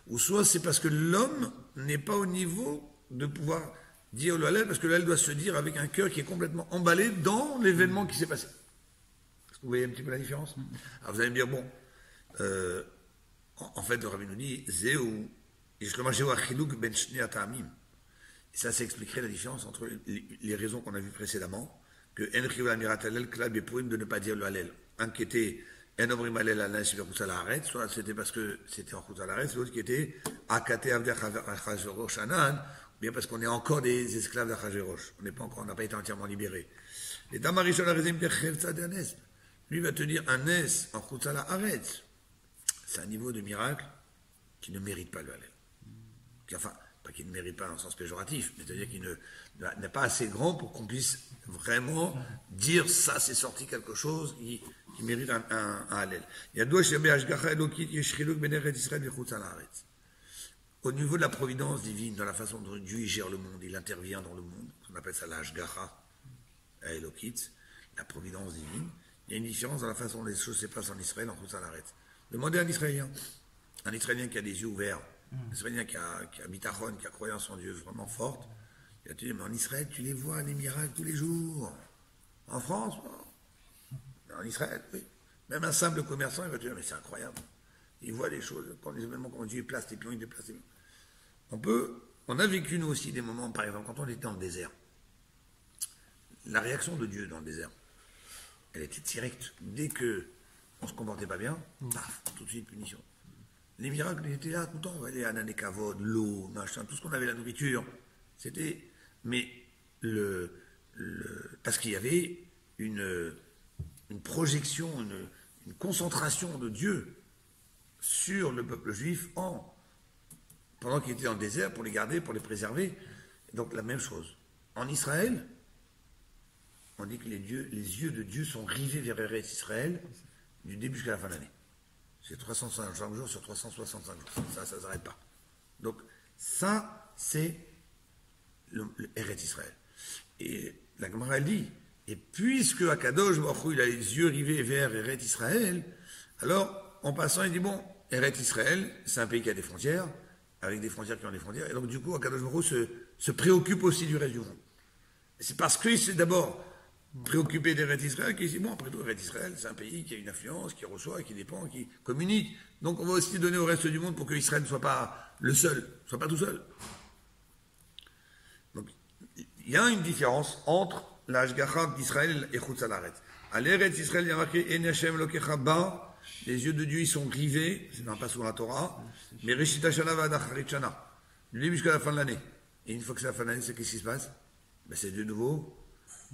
S1: ou soit c'est parce que l'homme n'est pas au niveau de pouvoir dire le Hallel, parce que le Hallel doit se dire avec un cœur qui est complètement emballé dans l'événement qui s'est passé. Est-ce que vous voyez un petit peu la différence? Alors vous allez me dire, bon, en fait, le Rabbi nous dit, Zéou, et ça s'expliquerait la différence entre les raisons qu'on a vues précédemment, que de ne pas dire le Hallel. Un qui était soit c'était parce que c'était en Khutz al-Haaretz, l'autre qui était Akate Avdei Achashverosh Anan, ou bien parce qu'on est encore des esclaves d'Achashverosh. On n'a pas été entièrement libérés. Et Tamarishon Arezim Techevtza de Anes. Lui va te dire un Nes en Khutz al-Haaretz. C'est un niveau de miracle qui ne mérite pas le Hallel. Enfin, pas qu'il ne mérite pas dans le sens péjoratif, mais c'est-à-dire qu'il n'est pas assez grand pour qu'on puisse vraiment dire ça, c'est sorti quelque chose qui mérite un Hallel. Au niveau de la providence divine, dans la façon dont Dieu gère le monde, il intervient dans le monde, on appelle ça la Hashgacha, Elokit, la providence divine. Il y a une différence dans la façon dont les choses se passent en Israël, en Chutzaret. Demandez à un Israélien qui a des yeux ouverts, un Israélien qui a bitachon, qui a croyance en Dieu vraiment forte, il a dit, mais en Israël, tu les vois, les miracles tous les jours. En France, en Israël, oui. Même un simple commerçant, il va te dire, mais c'est incroyable. Il voit les choses, quand les événements, quand Dieu place les pions, il déplace les pions. On a vécu nous aussi des moments, par exemple, quand on était dans le désert. La réaction de Dieu dans le désert, elle était directe. Dès que on se comportait pas bien, paf, tout de suite punition. Les miracles, ils étaient là tout le temps. On va aller à Nanekavod, l'eau, machin, tout ce qu'on avait, la nourriture. C'était. Mais parce qu'il y avait une projection, une concentration de Dieu sur le peuple juif pendant qu'il était dans le désert, pour les garder, pour les préserver. Donc la même chose. En Israël, on dit que les yeux de Dieu sont rivés vers Eretz Israël du début jusqu'à la fin de l'année. C'est 365 jours sur 365 jours. Ça ne s'arrête pas. Donc ça, c'est le Eretz Israël. Et la Gemara dit, et puisque Akadosh Baruch Hu, il a les yeux rivés vers Eretz Israël, alors, en passant, il dit, bon, Eretz Israël, c'est un pays qui a des frontières, avec des frontières qui ont des frontières, et donc du coup, Akadosh Baruch Hu se préoccupe aussi du reste du monde. C'est parce qu'il s'est d'abord préoccupé d'Eretz Israël qu'il dit, bon, après tout, Eretz Israël, c'est un pays qui a une influence, qui reçoit, qui dépend, qui communique. Donc on va aussi donner au reste du monde pour que Israël ne soit pas le seul, ne soit pas tout seul. Donc, il y a une différence entre la Hashgacha d'Israël et Chutzaret. À l'Eretz Israël, il y a marqué En Hashem Lokecha Ba, les yeux de Dieu ils sont rivés, c'est pas sur la Torah, mais Reshit Hashana va Acharit Shana, du début jusqu'à la fin de l'année. Et une fois que c'est la fin de l'année, c'est qu'est-ce qui se passe? Ben, c'est de nouveau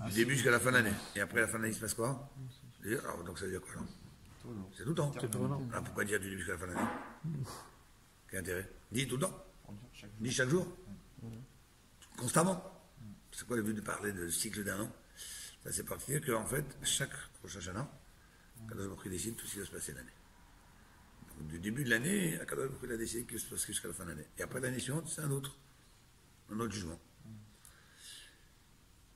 S1: du début jusqu'à la fin de l'année. Et après la fin de l'année, il se passe quoi? Alors, donc ça veut dire quoi là? C'est tout le temps. Alors pourquoi dire du début jusqu'à la fin de l'année? Quel intérêt? Dis tout le temps. Dis chaque jour. Constamment. C'est quoi le but de parler de cycle d'un an? Ça c'est particulier qu'en fait, chaque Rosh Hashanah, Akadosh Baruch Hu décide tout ce qui va se passer l'année. Donc du début de l'année, Akadosh Baruch Hu a décidé que ce se passe jusqu'à la fin de l'année. Et après l'année suivante, c'est un autre jugement.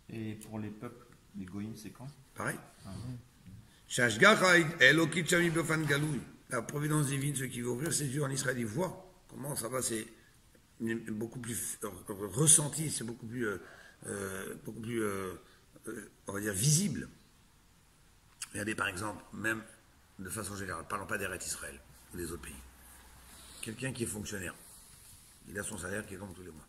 S3: Et pour les peuples, les goïms, c'est quand?
S1: Pareil. La providence divine, ceux qui vont ouvrir ses yeux en Israël, ils voient comment ça va, c'est beaucoup plus ressenti, c'est beaucoup plus, on va dire, visible. Regardez par exemple, même de façon générale, parlons pas d'Eretz Israël ou des autres pays. Quelqu'un qui est fonctionnaire, il a son salaire qui est comme tous les mois.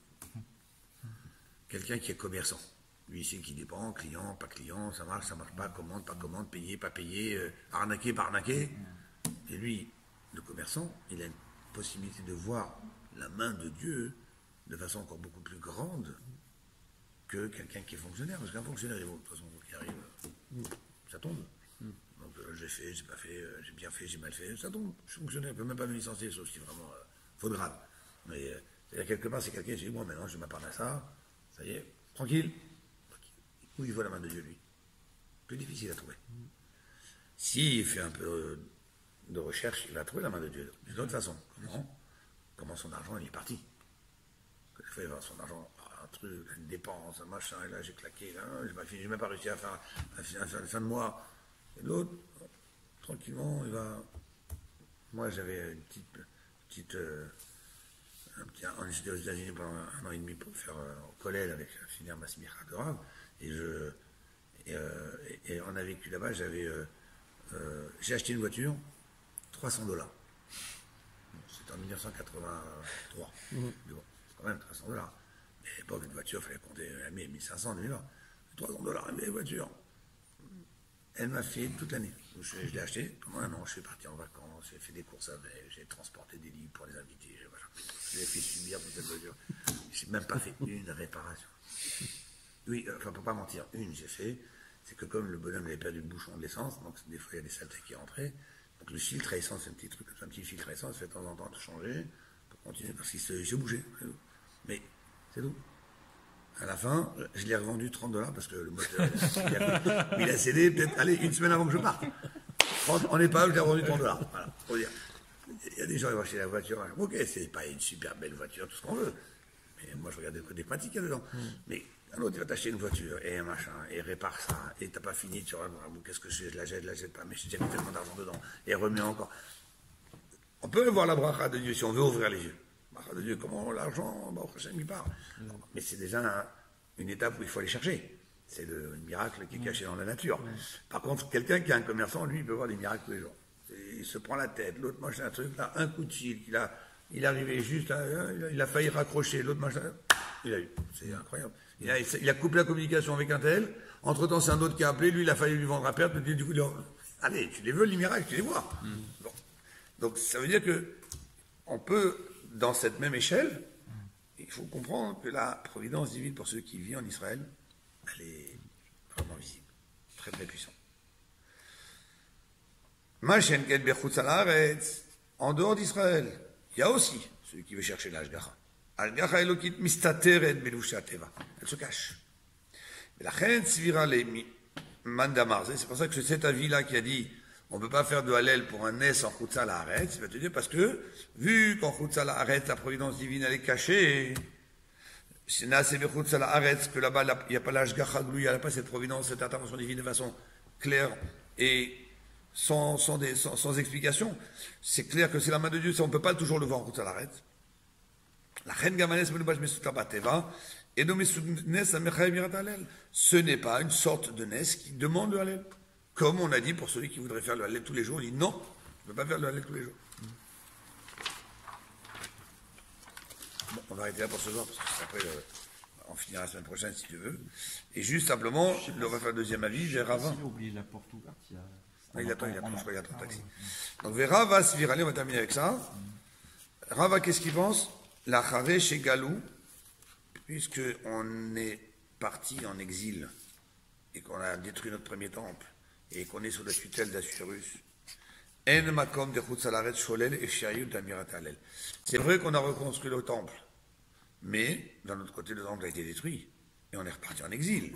S1: Quelqu'un qui est commerçant, lui ici qui dépend, client, pas client, ça marche pas, commande, payé, pas payé, arnaqué, pas arnaqué. Et lui, le commerçant, il a une possibilité de voir la main de Dieu de façon encore beaucoup plus grande que quelqu'un qui est fonctionnaire. Parce qu'un fonctionnaire, de toute façon, qui arrive, ça tombe. Donc j'ai fait, j'ai pas fait, j'ai bien fait, j'ai mal fait, ça tombe. Je suis fonctionnaire, je ne peux même pas me licencier, sauf si vraiment faute grave. Mais c'est-à-dire quelque part, c'est quelqu'un qui dit, bon, maintenant je m'appartiens à ça, ça y est, tranquille. Où il voit la main de Dieu, lui? Plus difficile à trouver. S'il fait un peu de recherche, il va trouver la main de Dieu. D'une autre façon. Comment son argent il est parti? Des fois, il va son argent, un truc, une dépense, un machin, et là j'ai claqué, là, j'ai même pas réussi à faire la fin de mois. Et l'autre, tranquillement, il va. Moi, j'avais une petite on était aux États-Unis pendant 1 an et demi pour faire au collège avec finir ma smicha de Rav, et on a vécu là-bas. J'ai acheté une voiture, $300. C'était en 1983. Mais bon, c'est quand même $300. Mais à l'époque, une voiture, il fallait compter 1500, 2000 $. $300, mais voiture. Elle m'a fait toute l'année. Je l'ai acheté pendant 1 an. Je suis parti en vacances, j'ai fait des courses avec, j'ai transporté des livres pour les invités. Voilà. Je l'ai fait subir pour cette voiture. Je n'ai même pas fait une réparation. Oui, enfin, pour pas mentir, une j'ai fait. C'est que comme le bonhomme avait perdu le bouchon de l'essence, donc des fois il y a des saletés qui rentraient. Donc le filtre à essence, c'est un petit truc, un petit filtre à essence, fait de temps en temps de changer pour continuer parce qu'il se bougeait. Mais c'est tout. À la fin, je l'ai revendu $30 parce que le moteur, il a cédé peut-être, allez, 1 semaine avant que je parte. On n'est pas, je l'ai revendu $30. Voilà, pour dire. y a des gens qui vont acheter la voiture. Ok, c'est pas une super belle voiture, tout ce qu'on veut. Mais moi, je regarde le côté pratique qu'il y a dedans. Mais un autre, il va t'acheter une voiture et un machin, et répare ça, et t'as pas fini, tu vois, qu'est-ce que je fais, je la jette pas, mais j'ai déjà mis tellement d'argent dedans, et remets encore. On peut voir la bracha de Dieu si on veut ouvrir les yeux. La bracha de Dieu, comment l'argent, au prochain, il part. Mais c'est déjà une étape où il faut aller chercher. C'est le miracle qui est caché dans la nature. Par contre, quelqu'un qui est un commerçant, lui, il peut voir des miracles tous les jours. Il se prend la tête, l'autre machin, un truc, là, un coup de fil, il est arrivé juste, il a failli raccrocher, l'autre machin, il a eu. C'est incroyable. Il a coupé la communication avec un tel, entre-temps, c'est un autre qui a appelé, lui, il a failli lui vendre à perte, du coup, allez, tu les veux, les miracles, tu les vois. Bon. Donc, ça veut dire que on peut, dans cette même échelle, il faut comprendre que la providence divine pour ceux qui vivent en Israël, elle est vraiment visible, très très puissante. En dehors d'Israël, il y a aussi celui qui veut chercher l'Ashgacha. Ashgacha Elokit mistateret belusha teva. Elle se cache. C'est pour ça que c'est cet avis-là qui a dit on ne peut pas faire de Hallel pour un Nes en Chutza La'aretz. Il va te dire parce que, vu qu'en Chutza La'aretz, la providence divine, elle est cachée, que là-bas, il n'y a pas l'Ashgacha Glou, il n'y a pas cette providence, cette intervention divine de façon claire et sans explication. C'est clair que c'est la main de Dieu, ça, on ne peut pas toujours le voir en Chutza La'aretz. La reine Gamanes Melubash Mesuta Bateva, et nommé Nes Amechaï Mirat Hallel. Ce n'est pas une sorte de Nes qui demande le Hallel. Comme on a dit pour celui qui voudrait faire le Hallel tous les jours, on dit non, je ne peux pas faire le Hallel tous les jours. Bon, on va arrêter là pour ce soir, parce que après, on finira la semaine prochaine si tu veux. Et juste simplement, on va faire le deuxième avis, j'ai Rava.
S3: Il a oublié la porte ouverte.
S1: Il attend, je crois qu'il attend le taxi. Donc, Rava Svir, allez, on va terminer avec ça. Rava, qu'est-ce qu'il pense? La Chare chez Galou, puisqu'on est parti en exil et qu'on a détruit notre premier temple et qu'on est sous la tutelle d'Assuérus, c'est vrai qu'on a reconstruit le temple, mais d'un autre côté, le temple a été détruit et on est reparti en exil.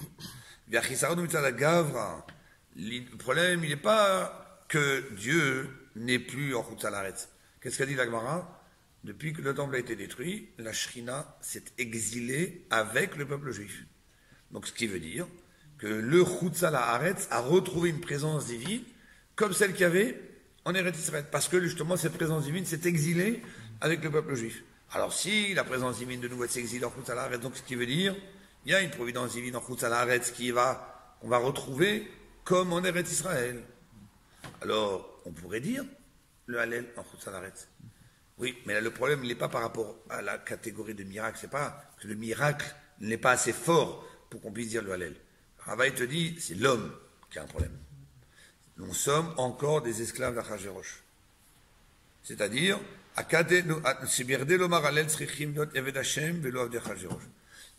S1: Le problème, il n'est pas que Dieu n'est plus en Chutz La'aretz. Qu'est-ce qu'a dit la Gemara? Depuis que le temple a été détruit, la Shrina s'est exilée avec le peuple juif. Donc, ce qui veut dire que le Chutz La'aretz a retrouvé une présence divine comme celle qu'il y avait en Eretz Israël. Parce que, justement, cette présence divine s'est exilée avec le peuple juif. Alors, si la présence divine de nouveau s'exile en Chutz La'aretz, donc ce qui veut dire, il y a une providence divine en Chutz La'aretz qu'on va retrouver comme en Eretz Israël. Alors, on pourrait dire le Hallel en Chutz La'aretz. Oui, mais là, le problème, il n'est pas par rapport à la catégorie de miracle. C'est pas que le miracle n'est pas assez fort pour qu'on puisse dire le Hallel. Ravaï te dit, c'est l'homme qui a un problème. Nous sommes encore des esclaves d'Achashverosh. C'est-à-dire,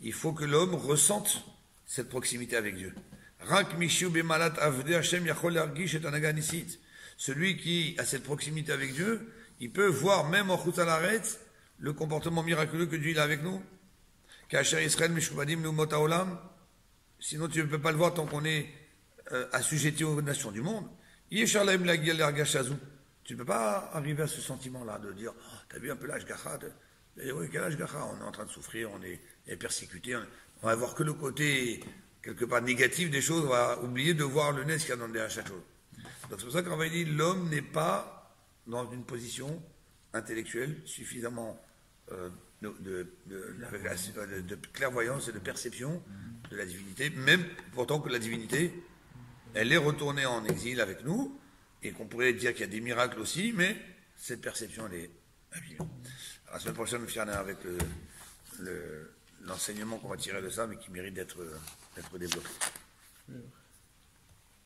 S1: il faut que l'homme ressente cette proximité avec Dieu. Celui qui a cette proximité avec Dieu, il peut voir même en Chutz La'aretz le comportement miraculeux que Dieu a avec nous. Sinon tu ne peux pas le voir tant qu'on est assujetti aux nations du monde. Tu ne peux pas arriver à ce sentiment-là de dire oh, t'as vu un peu l'Ashgacha oui, quel Ashgacha? On est en train de souffrir, on est persécuté, on va voir que le côté quelque part négatif des choses, on va oublier de voir le nez qu'il y a dans derrière chaque chose. Donc c'est pour ça qu'on va dire l'homme n'est pas dans une position intellectuelle suffisamment de clairvoyance et de perception de la divinité, même pourtant que la divinité, elle est retournée en exil avec nous, et qu'on pourrait dire qu'il y a des miracles aussi, mais cette perception, elle est abîmée. La semaine prochaine, on finira avec l'enseignement qu'on va tirer de ça, mais qui mérite d'être développé.